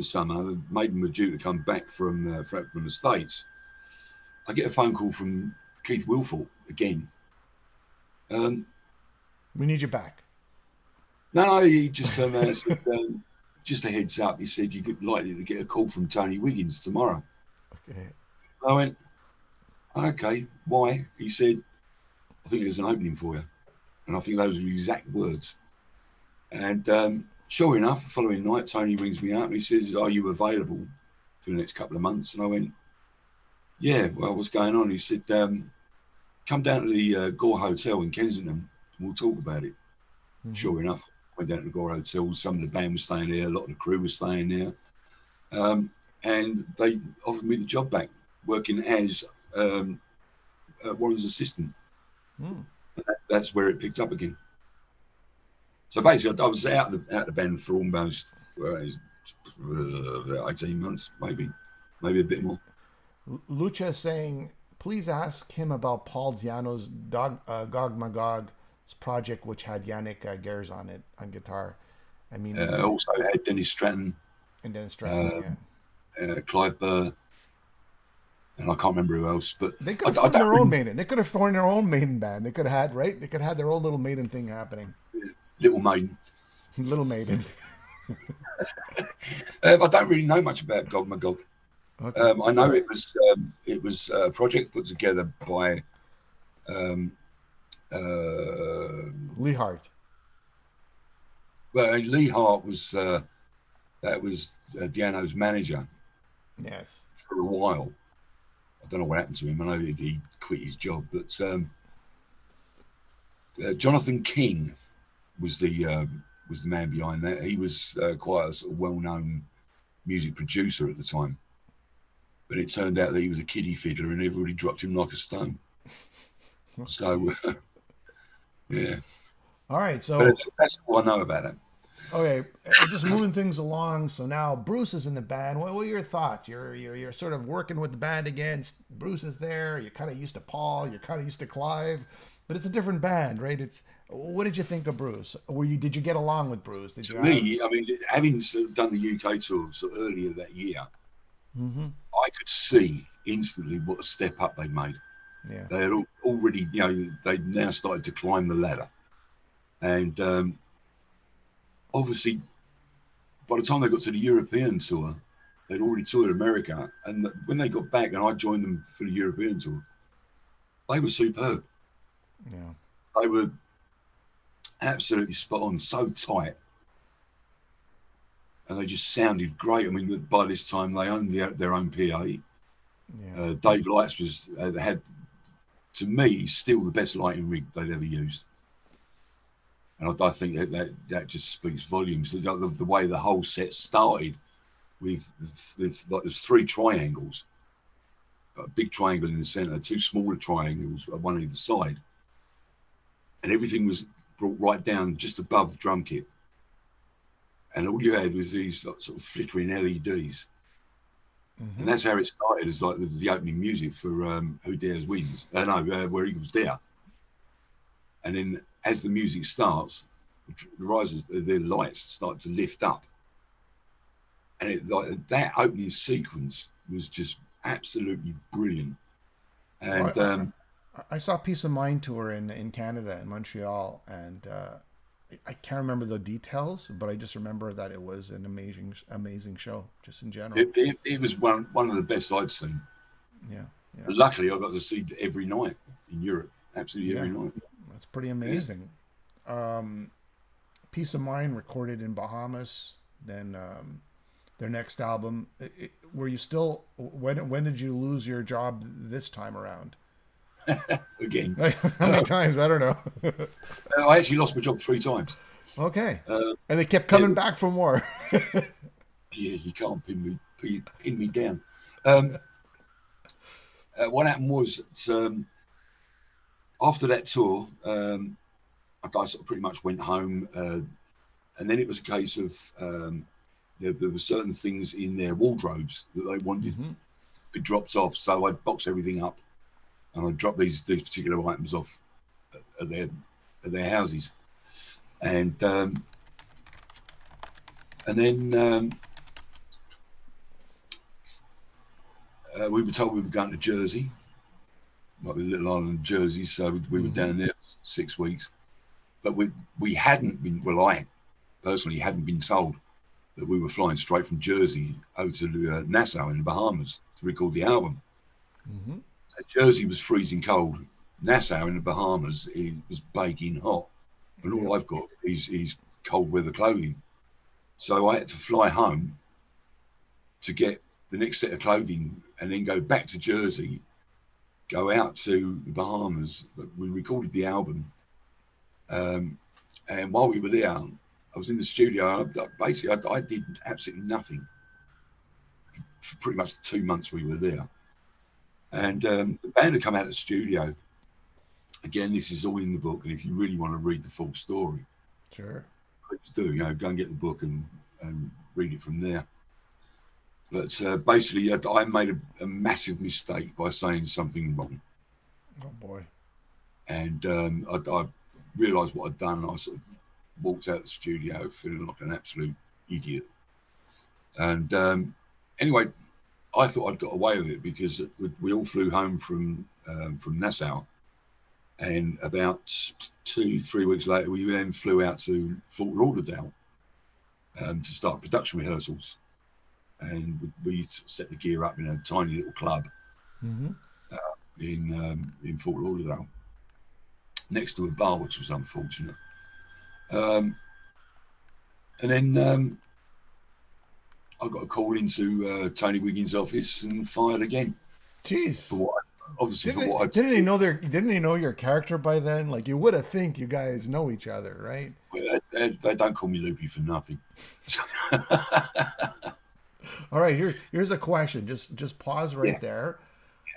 summer, the Maiden were due to come back from the States. I get a phone call from Keith Wilford again. We need you back. No, he just turned around and said, just a heads up, he said, "You're likely to get a call from Tony Wiggins tomorrow." Okay. I went, "Okay, why?" He said, "I think there's an opening for you." And I think those were the exact words. And sure enough, the following night, Tony rings me up and he says, "Are you available for the next couple of months?" And I went, "Yeah, well, what's going on?" He said, "Come down to the Gore Hotel in Kensington and we'll talk about it." Sure enough, went down to the Gore Hotel. Some of the band was staying there, a lot of the crew was staying there. And they offered me the job back, working as Warren's assistant. That's where it picked up again. So basically, I was out of the band for almost 18 months, maybe a bit more. Lucha is saying, please ask him about Paul Diano's Gog Magog's project, which had Yannick Gers on it on guitar. I mean, also had Dennis Stratton. And Dennis Stratton, Clive Burr. And I can't remember who else, but they could have formed their own Maiden. They could have formed their own Maiden band. They could have had, right? They could have had their own little Maiden thing happening. Little Maiden. Little Maiden. I don't really know much about Gog Magog. Okay. I know it was a project put together by Lee Hart. Well, Lee Hart was Diano's manager. Yes. For a while. I don't know what happened to him. I know he quit his job, but Jonathan King was the man behind that. He was quite a sort of well-known music producer at the time, but it turned out that he was a kiddie fiddler, and everybody dropped him like a stone. So, yeah. All right, so that's all I know about it. Okay, just moving things along. So now Bruce is in the band. What are your thoughts? You're sort of working with the band again. Bruce is there. You're kind of used to Paul. You're kind of used to Clive, but it's a different band, right? What did you think of Bruce? Did you get along with Bruce? I mean, having sort of done the UK tour sort of earlier that year, I could see instantly what a step up they made. Yeah, they had already, they'd now started to climb the ladder, and obviously, by the time they got to the European tour, they'd already toured America. And when they got back and I joined them for the European tour, they were superb. Yeah. They were absolutely spot on, so tight. And they just sounded great. I mean, by this time, they owned their own PA. Yeah. Dave Lights had, to me, still the best lighting rig they'd ever used. And I think that just speaks volumes. The way the whole set started with there's three triangles, a big triangle in the center, two smaller triangles, one on either side, and everything was brought right down just above the drum kit. And all you had was these sort of flickering LEDs, and that's how it started. As like the opening music for Who Dares Wins. Where Eagles Dare. And then as the music starts, the lights start to lift up, and that opening sequence was just absolutely brilliant. And I saw Peace of Mind tour in Canada, in Montreal, and I can't remember the details, but I just remember that it was an amazing show, just in general. It was one of the best I'd seen. Yeah. Yeah. But luckily, I got to see every night in Europe, absolutely Yeah. every night. That's pretty Yeah. amazing. Um, Peace of Mind recorded in Bahamas. Then their next album. Were you still? When did you lose your job this time around? Again, How many times? I don't know. I actually lost my job 3 times. Okay. Uh, And they kept yeah, coming back for more. yeah, you can't pin me down. What happened was after that tour, I sort of pretty much went home, and then it was a case of there were certain things in their wardrobes that they wanted Mm-hmm. to be dropped off. So I'd box everything up and I'd drop these particular items off at their houses, and then we were told we were going to Jersey, like the little island of Jersey. So we were Mm-hmm. down there 6 weeks, but we hadn't been. Well, I personally hadn't been told that we were flying straight from Jersey over to Nassau in the Bahamas to record the album. Mm-hmm. Jersey was freezing cold. Nassau in the Bahamas was baking hot, and Yep. all I've got is cold weather clothing. So I had to fly home to get the next set of clothing, and then go back to Jersey, go out to the Bahamas. But we recorded the album, and while we were there, I was in the studio. Basically, I did absolutely nothing for pretty much 2 months we were there. And the band had come out of the studio. Again, this is all in the book, and if you really want to read the full story, Sure. please do. Go and get the book and read it from there. But basically, I made a massive mistake by saying something wrong, Oh boy. and I realised what I'd done. I sort of walked out of the studio feeling like an absolute idiot. And anyway, I thought I'd got away with it because we all flew home from Nassau, and about 2-3 weeks later, we then flew out to Fort Lauderdale to start production rehearsals, and we set the gear up in a tiny little club Mm-hmm. in Fort Lauderdale, next to a bar, which was unfortunate. And then I got a call into Tony Wiggins' office and fired again Jeez. for what, obviously for what I'd Didn't he said. know their? Didn't he know your character by then? Like you would have think you guys know each other, right? Well, they don't call me Loopy for nothing. All right. Here's a question. Just pause Yeah. right there.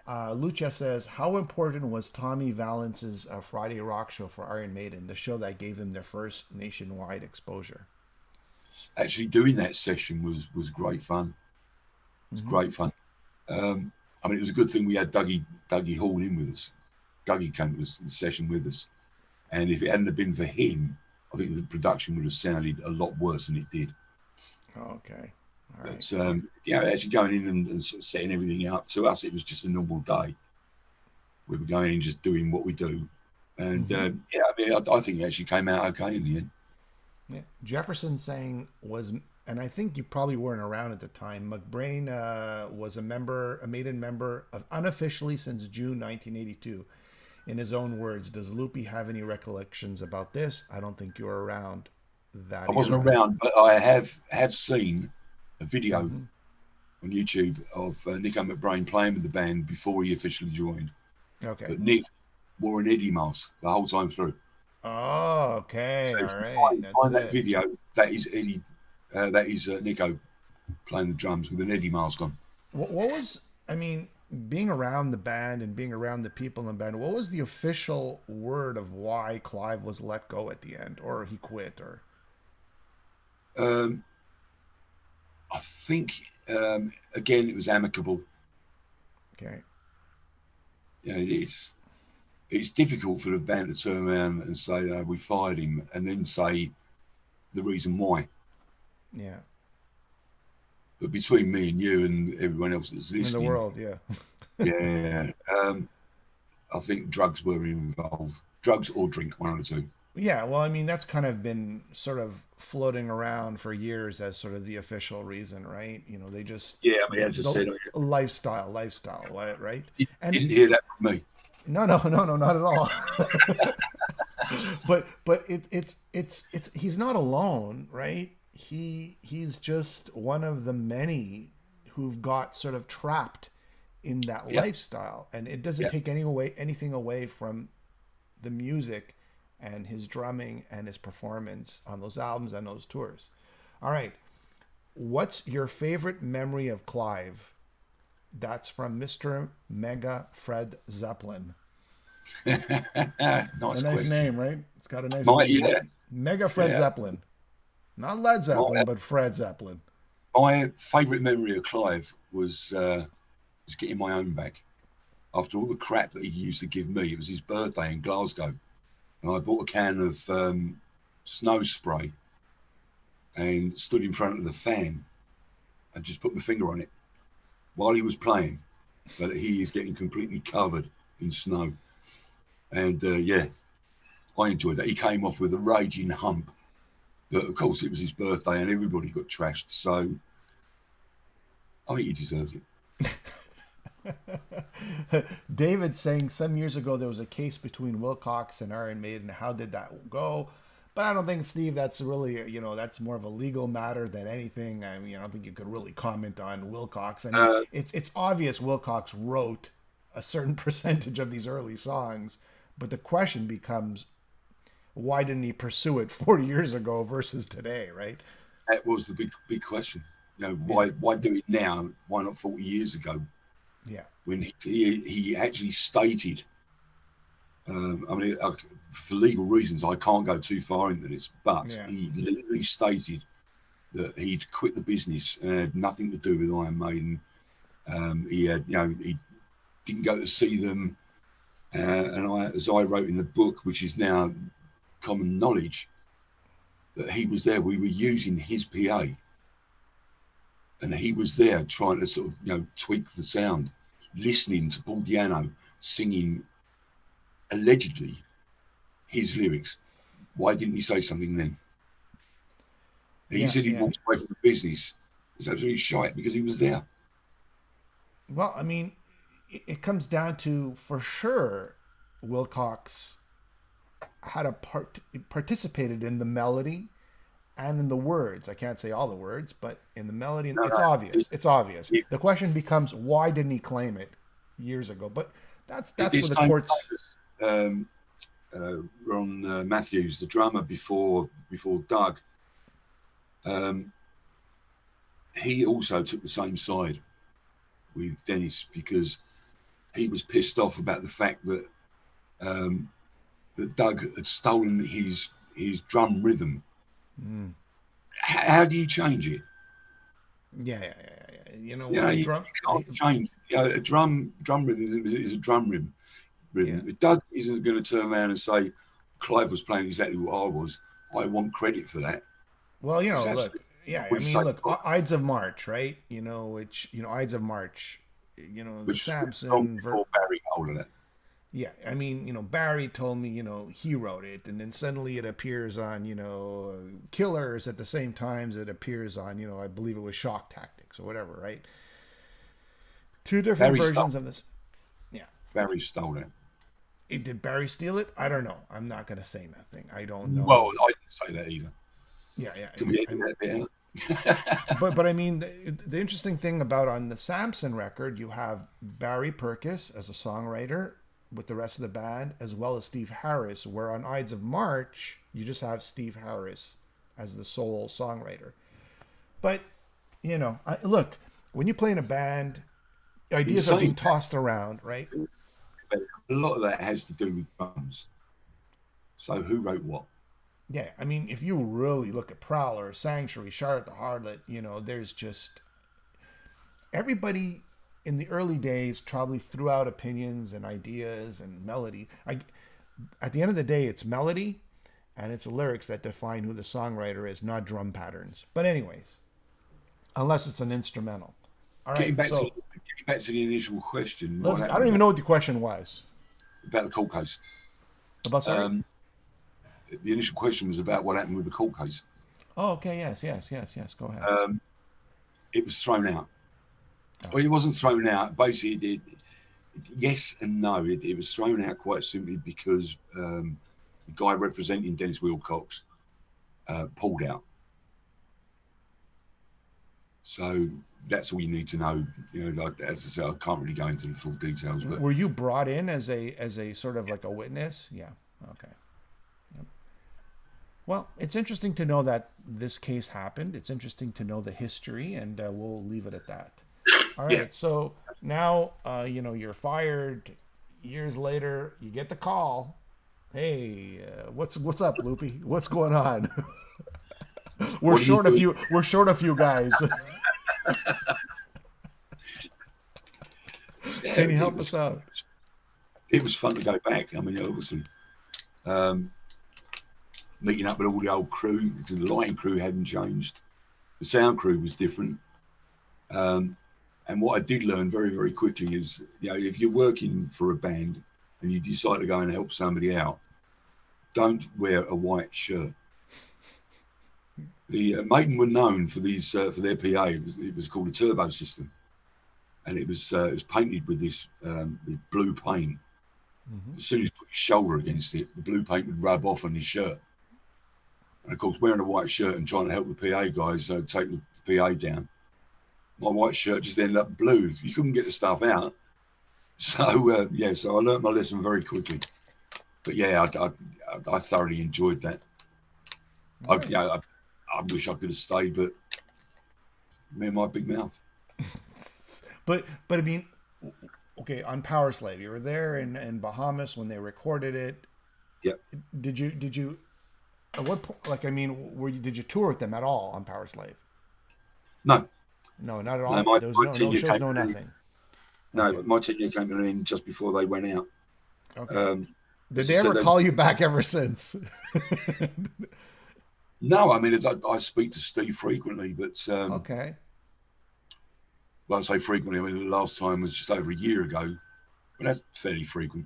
Lucha says, how important was Tommy Valence's Friday Rock Show for Iron Maiden, the show that gave him their first nationwide exposure? Actually, doing that session was great fun. It was Mm-hmm. great fun. I mean, it was a good thing we had Dougie Hall in with us. Dougie came to the session with us, and if it hadn't have been for him, I think the production would have sounded a lot worse than it did. Okay. All right. But actually going in and sort of setting everything up, to us it was just a normal day. We were going in just doing what we do, and Mm-hmm. I mean, I think it actually came out okay in the end. Yeah. Jefferson saying was, and I think you probably weren't around at the time. McBrain was a Maiden member of unofficially since June 1982. In his own words, does Loopy have any recollections about this? I don't think you were around that I wasn't era. around, but I have seen a video Mm-hmm. on YouTube of Nico McBrain playing with the band before he officially joined. Okay. But Nick wore an Eddie mask the whole time through. Oh, okay. So if All you right. That's find that it. video, that is Eddie, that is Nico playing the drums with an Eddie mask on. What was, I mean, being around the band and being around the people in the band, what was the official word of why Clive was let go at the end, or he quit, or? Um, I think again it was amicable. Okay. It's difficult for the band to turn around and say we fired him and then say the reason why. Yeah. But between me and you and everyone else that's In the listening, world, yeah. yeah, I think drugs were involved. Drugs or drink, one or two. Yeah, well, I mean, that's kind of been sort of floating around for years as sort of the official reason, right? You know, they just Yeah, I mean, as I the said, lifestyle, right? you And didn't hear that from me. no, no, no, no, not at all. But it's he's not alone, right? He's just one of the many who've got sort of trapped in that Yeah, lifestyle, and it doesn't yeah. take anything away from the music and his drumming and his performance on those albums and those tours. All right, what's your favorite memory of Clive? That's from Mr. Mega Fred Zeppelin. It's a Nice nice question. name, right? It's got a nice Yeah, Mega Fred yeah. Zeppelin. Not Led My, Zeppelin, but Fred Zeppelin. my favourite memory of Clive was getting my own back. After all the crap that he used to give me, it was his birthday in Glasgow, and I bought a can of snow spray and stood in front of the fan and just put my finger on it while he was playing, so that he is getting completely covered in snow. And yeah, I enjoyed that. He came off with a raging hump, but of course it was his birthday and everybody got trashed. So I think he deserved it. David saying some years ago there was a case between Wilcox and Iron Maiden. How did that go? But I don't think, Steve, that's really, that's more of a legal matter than anything. I mean, I don't think you could really comment on Wilcox. I mean, Uh, it's obvious Wilcox wrote a certain percentage of these early songs, but the question becomes, why didn't he pursue it 40 years ago versus today, right? that was the big question. You know, Yeah, why do it now? Why not 40 years ago yeah, when he actually stated? I mean, for legal reasons, I can't go too far into this, but yeah. he literally stated that he'd quit the business and had nothing to do with Iron Maiden. He had, he didn't go to see them, and as I wrote in the book, which is now common knowledge, that he was there. We were using his PA, and he was there trying to sort of, tweak the sound, listening to Paul Diano singing allegedly his lyrics. Why didn't he say something then? He Yeah, said he yeah. walked away from the business. It's absolutely shite because he was there. Well, I mean, it comes down to, for sure, Wilcox had participated in the melody and in the words. I can't say all the words, but in the melody, No, it's no. obvious. It's obvious. It, The question becomes, why didn't he claim it years ago? But that's for it's the same courts. as Ron Matthews, the drummer before Doug. Um, he also took the same side with Dennis because he was pissed off about the fact um, that Doug had stolen his drum rhythm. Mm. How do you change it? Yeah, yeah, yeah, yeah. You know You what? know, A you drum. can't change. A drum rhythm is a drum rhythm. Yeah. If Doug isn't going to turn around and say Clive was playing exactly what I was, I want credit for that. Well, It's look. absolutely Yeah, I we mean, say, look. Ides of March, right? Ides of March. The which was long Samson. before Barry got hold of that. Yeah, I mean, Barry told me, he wrote it, and then suddenly it appears on, Killers at the same time as it appears on, I believe it was Shock Tactics or whatever, right? Two different Barry stole. versions of this. Yeah. Barry stole it. Did Barry steal it? I don't know. I'm not going to say nothing. I don't know Well, if. I didn't say that either. Yeah, yeah. Can we edit that bit out? But I mean, the interesting thing about on the Samson record, you have Barry Purkis as a songwriter with the rest of the band, as well as Steve Harris. Where on Ides of March, you just have Steve Harris as the sole songwriter. But look, when you play in a band, ideas are being Insane. tossed around, right? But a lot of that has to do with drums. So who wrote what? Yeah, I mean, if you really look at Prowler, Sanctuary, Charlotte the Harlot, there's just everybody in the early days probably threw out opinions and ideas and melody. At the end of the day, it's melody and it's the lyrics that define who the songwriter is, not drum patterns. But anyways, unless it's an instrumental. All right, so Getting back to the initial question, what I don't happened even know what the question was. about the court case? About sorry? Um, the initial question was about what happened with the court case. Oh, okay. Yes. Go ahead. It was thrown out. Oh. Well, it wasn't thrown out. Basically, yes and no. It was thrown out quite simply because the guy representing Dennis Wilcox pulled out. So that's all you need to know. You know, like, as I said, I can't really go into the full details. But Were you brought in as a sort of like a witness? Yeah. Okay. Yep. Well, it's interesting to know that this case happened. It's interesting to know the history, and we'll leave it at that. All right. yeah, So now, you're fired. Years later, you get the call. Hey, what's up, Loopy? What's going on? We're what are you short a doing? few. We're short a few guys. Yeah, Can you help us out? it was fun to go back. I mean, obviously, meeting up with all the old crew because the lighting crew hadn't changed. The sound crew was different. And what I did learn very, very quickly is, if you're working for a band and you decide to go and help somebody out, don't wear a white shirt. The Maiden were known for these for their PA. It was called a turbo system, and it was painted with this the blue paint. Mm-hmm. As soon as you put your shoulder against it, the blue paint would rub off on your shirt. And of course, wearing a white shirt and trying to help the PA guys take the PA down, my white shirt just ended up blue. You couldn't get the stuff out. So so I learnt my lesson very quickly. But yeah, I thoroughly enjoyed that. Right. I wish I could have stayed, but me and my big mouth. But I mean, okay, on Powerslave, you were there in Bahamas when they recorded it. Yeah. Did you at what point? Like, I mean, did you tour with them at all on Powerslave? No, No, not at all. no, my, There was my no tenure shows, came no to an end. nothing. No, Okay. my tenure came to an end just before they went out. Okay. Did As I they ever said, call you back ever since? no, I mean, I speak to Steve frequently, but Okay. well, I say frequently. I mean, the last time was just over a year ago, but that's fairly frequent.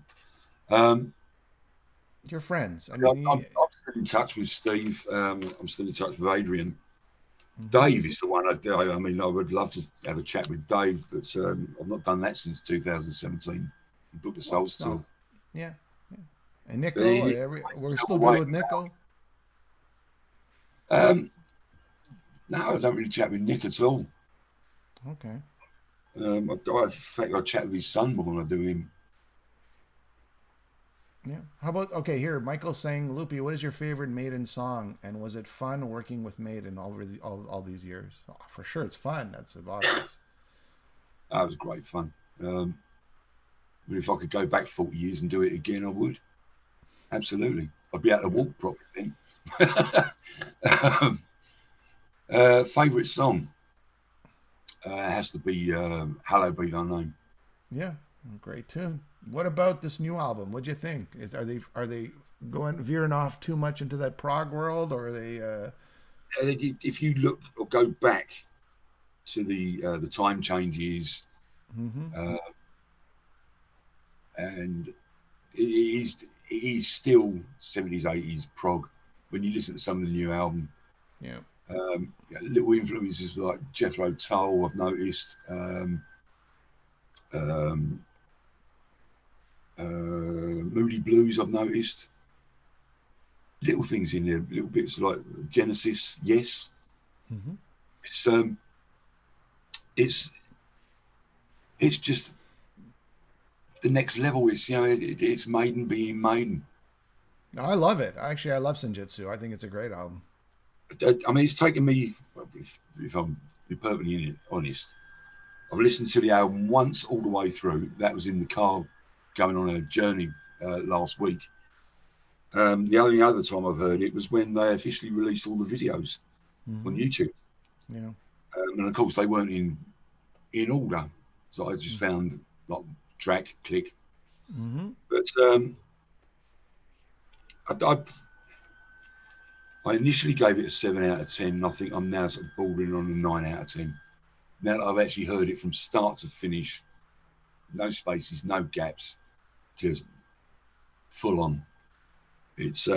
Um, You're friends. I I'm mean, still in touch with Steve. I'm still in touch with Adrian. mm-hmm. Dave is the one I mean, I would love to have a chat with Dave, but I've not done that since 2017. Book the Well, Souls it's not. tour. Yeah. And Nico, He, we're still still good away. with Nico. No, I don't really chat with Nick at all. Okay. In fact, I chat with his son more than I do him. Yeah. How about okay? Here, Michael's saying, Loopy, what is your favorite Maiden song, and was it fun working with Maiden all these years? Oh, for sure, it's fun. That's obvious. That was great fun. But if I could go back 40 years and do it again, I would. Absolutely. I'd be able to Yeah. walk properly then. Favourite song has to be "Hello Be Thy Name." Yeah. Great tune. What about this new album? What'd you think? Are they going veering off too much into that prog world, or are they? If you look or go back to the time changes, Mm-hmm. uh, and it is still 70s, 80s prog. When you listen to some of the new album, Yeah. little influences like Jethro Tull, I've noticed. Moody Blues, I've noticed. Little things in there, little bits like Genesis, yes. Mm-hmm. It's it's just the next level. It's it's Maiden being Maiden. No, I love it. Actually, I love Senjutsu. I think it's a great album. I mean, it's taken me, if I'm perfectly honest, I've listened to the album once all the way through. That was in the car going on a journey last week. The only other time I've heard it was when they officially released all the videos on Mm-hmm. YouTube. Yeah. And of course, they weren't in order. So I just found like track, click. Mm-hmm. But I initially gave it a 7 out of 10. And I think I'm now sort of bordering on a 9 out of 10. Now that I've actually heard it from start to finish, no spaces, no gaps, just full on. It's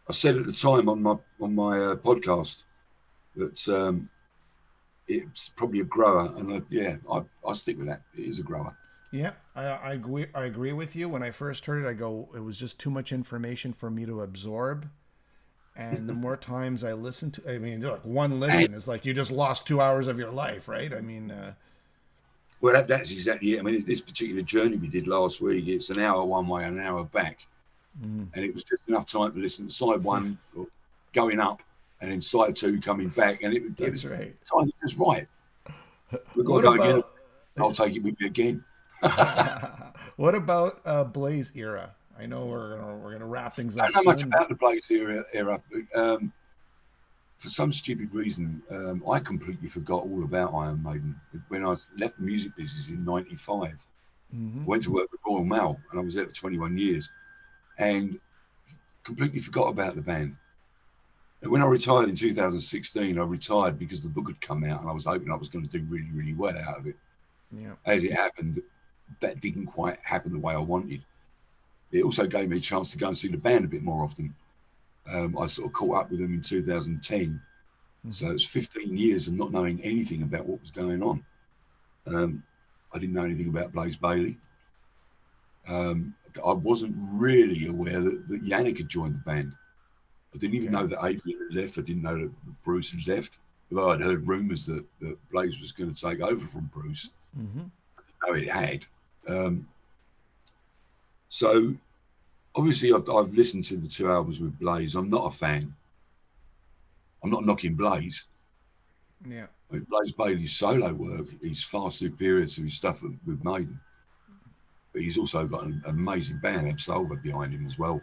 I said at the time on my podcast that it's probably a grower, and I stick with that. It is a grower. Yeah, I agree with you. When I first heard it, I go, it was just too much information for me to absorb. And the more times I listen to, I mean, like one listen is like you just lost 2 hours of your life, right? I mean, Well, that's exactly it. I mean, this particular journey we did last week, it's an hour one way and an hour back. And it was just enough time to listen to side one going up and then side two coming back. And it was right. time just right. We've got to go again. I'll take it with me again. What about Blaze era? I know we're gonna wrap things up. I don't know much about the Blaze era. For some stupid reason, I completely forgot all about Iron Maiden. When I left the music business in '95, went to work for Royal Mail, and I was there for 21 years, and completely forgot about the band. And when I retired in 2016, I retired because the book had come out, and I was hoping I was going to do really, really well out of it. Yeah. As it happened, that didn't quite happen the way I wanted. It also gave me a chance to go and see the band a bit more often. I sort of caught up with them in 2010. So it's 15 years of not knowing anything about what was going on. I didn't know anything about Blaze Bayley. I wasn't really aware that Yannick had joined the band. I didn't even know that Adrian had left. I didn't know that Bruce had left. Although I'd heard rumours that Blaze was going to take over from Bruce. I didn't know it had. So obviously I've listened to the 2 albums with Blaze. I'm not a fan. I'm not knocking Blaze. Yeah. I mean, Blaze Bailey's solo work is far superior to his stuff with Maiden. But he's also got an amazing band, Absolver, behind him as well.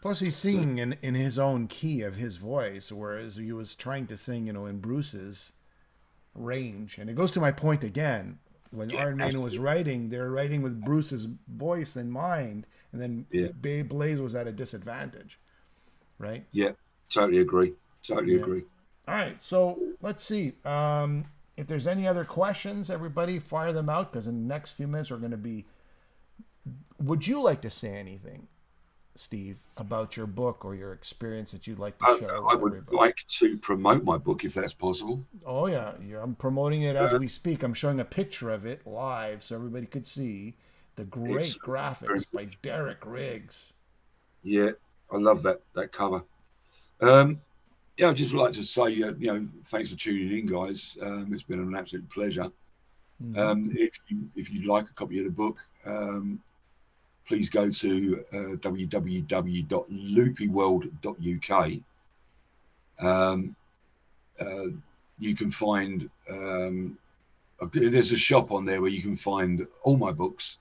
Plus he's singing in his own key of his voice, whereas he was trying to sing, in Bruce's range. And it goes to my point again. When Iron Maiden was writing, they were writing with Bruce's voice in mind, and then Blaze was at a disadvantage, right? Yeah, totally agree. Agree. All right, so let's see. If there's any other questions, everybody fire them out, because in the next few minutes we're going to be... Would you like to say anything, Steve, about your book or your experience that you'd like to share? I would like to promote my book if that's possible. Oh yeah, I'm promoting it as we speak. I'm showing a picture of it live so everybody could see the great graphics by Derek Riggs. Yeah, I love that cover. I'd just like to say, thanks for tuning in, guys. It's been an absolute pleasure. If you'd like a copy of the book, please go to www.loopyworld.uk. You can find there's a shop on there where you can find all my books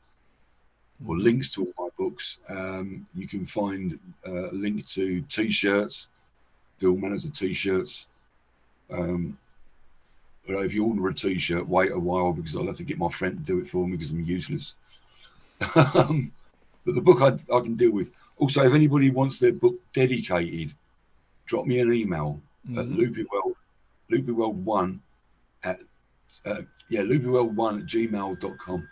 or links to all my books. You can find a link to t-shirts, do all manners of t-shirts. But if you order a t-shirt, wait a while because I'll have to get my friend to do it for me because I'm useless. But the book I can deal with. Also, if anybody wants their book dedicated, drop me an email at loopyworld1 at loopyworld1@gmail.com.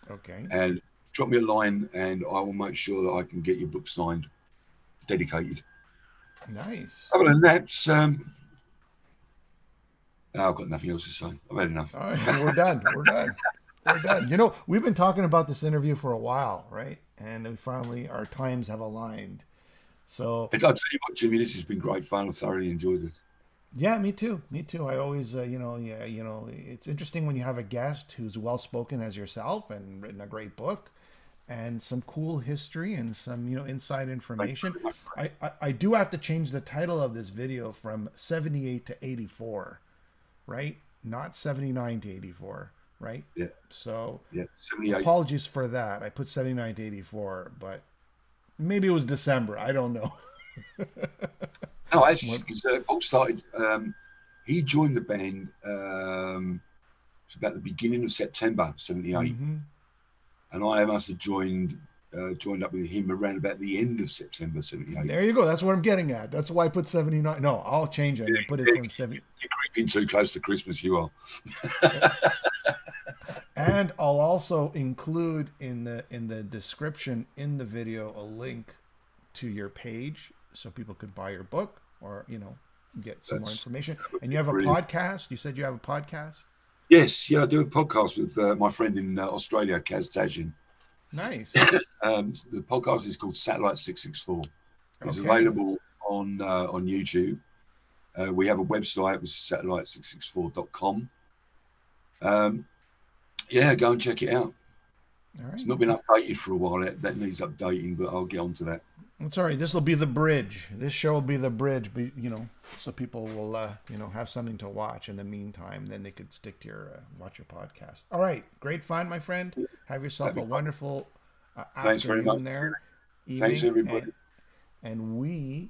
Okay. And drop me a line, and I will make sure that I can get your book signed, dedicated. Nice. Other than that, I've got nothing else to say. I've had enough. All right, we're done. We're done. We've been talking about this interview for a while, right? And we finally, our times have aligned. So I'll tell you what, Jimmy, this has been great fun. I've thoroughly enjoyed this. Yeah, me too. I always, it's interesting when you have a guest who's well-spoken as yourself and written a great book and some cool history and some, inside information. I do have to change the title of this video from 78 to 84, right? Not 79 to 84. Right? Yeah. So 78. Apologies for that. I put 79 to 84, but maybe it was December. I don't know. No, actually, because Paul started, he joined the band about the beginning of September 78. And I must have joined up with him around about the end of September 78. There you go. That's what I'm getting at. That's why I put 79. No, I'll change it and put it from 70. You're creeping too close to Christmas, you are. And I'll also include in the description in the video a link to your page so people could buy your book or, get some more That's information. And you have a brilliant. podcast. You said you have a podcast. Yes, yeah, I do a podcast with my friend in Australia, Kaz Tajin. Nice. The podcast is called Satellite 664. It's Okay. available on YouTube. We have a website, which is satellite664.com. Yeah, go and check it out. All It's right. not been updated for a while. That needs updating, but I'll get onto that. It's all right. This will be the bridge. This show will be the bridge, so people will, have something to watch in the meantime. Then they could stick to watch your podcast. All right. Great fun, my friend. Have yourself That'd a be fun. wonderful Thanks very much. afternoon there, Thanks, evening, everybody. and we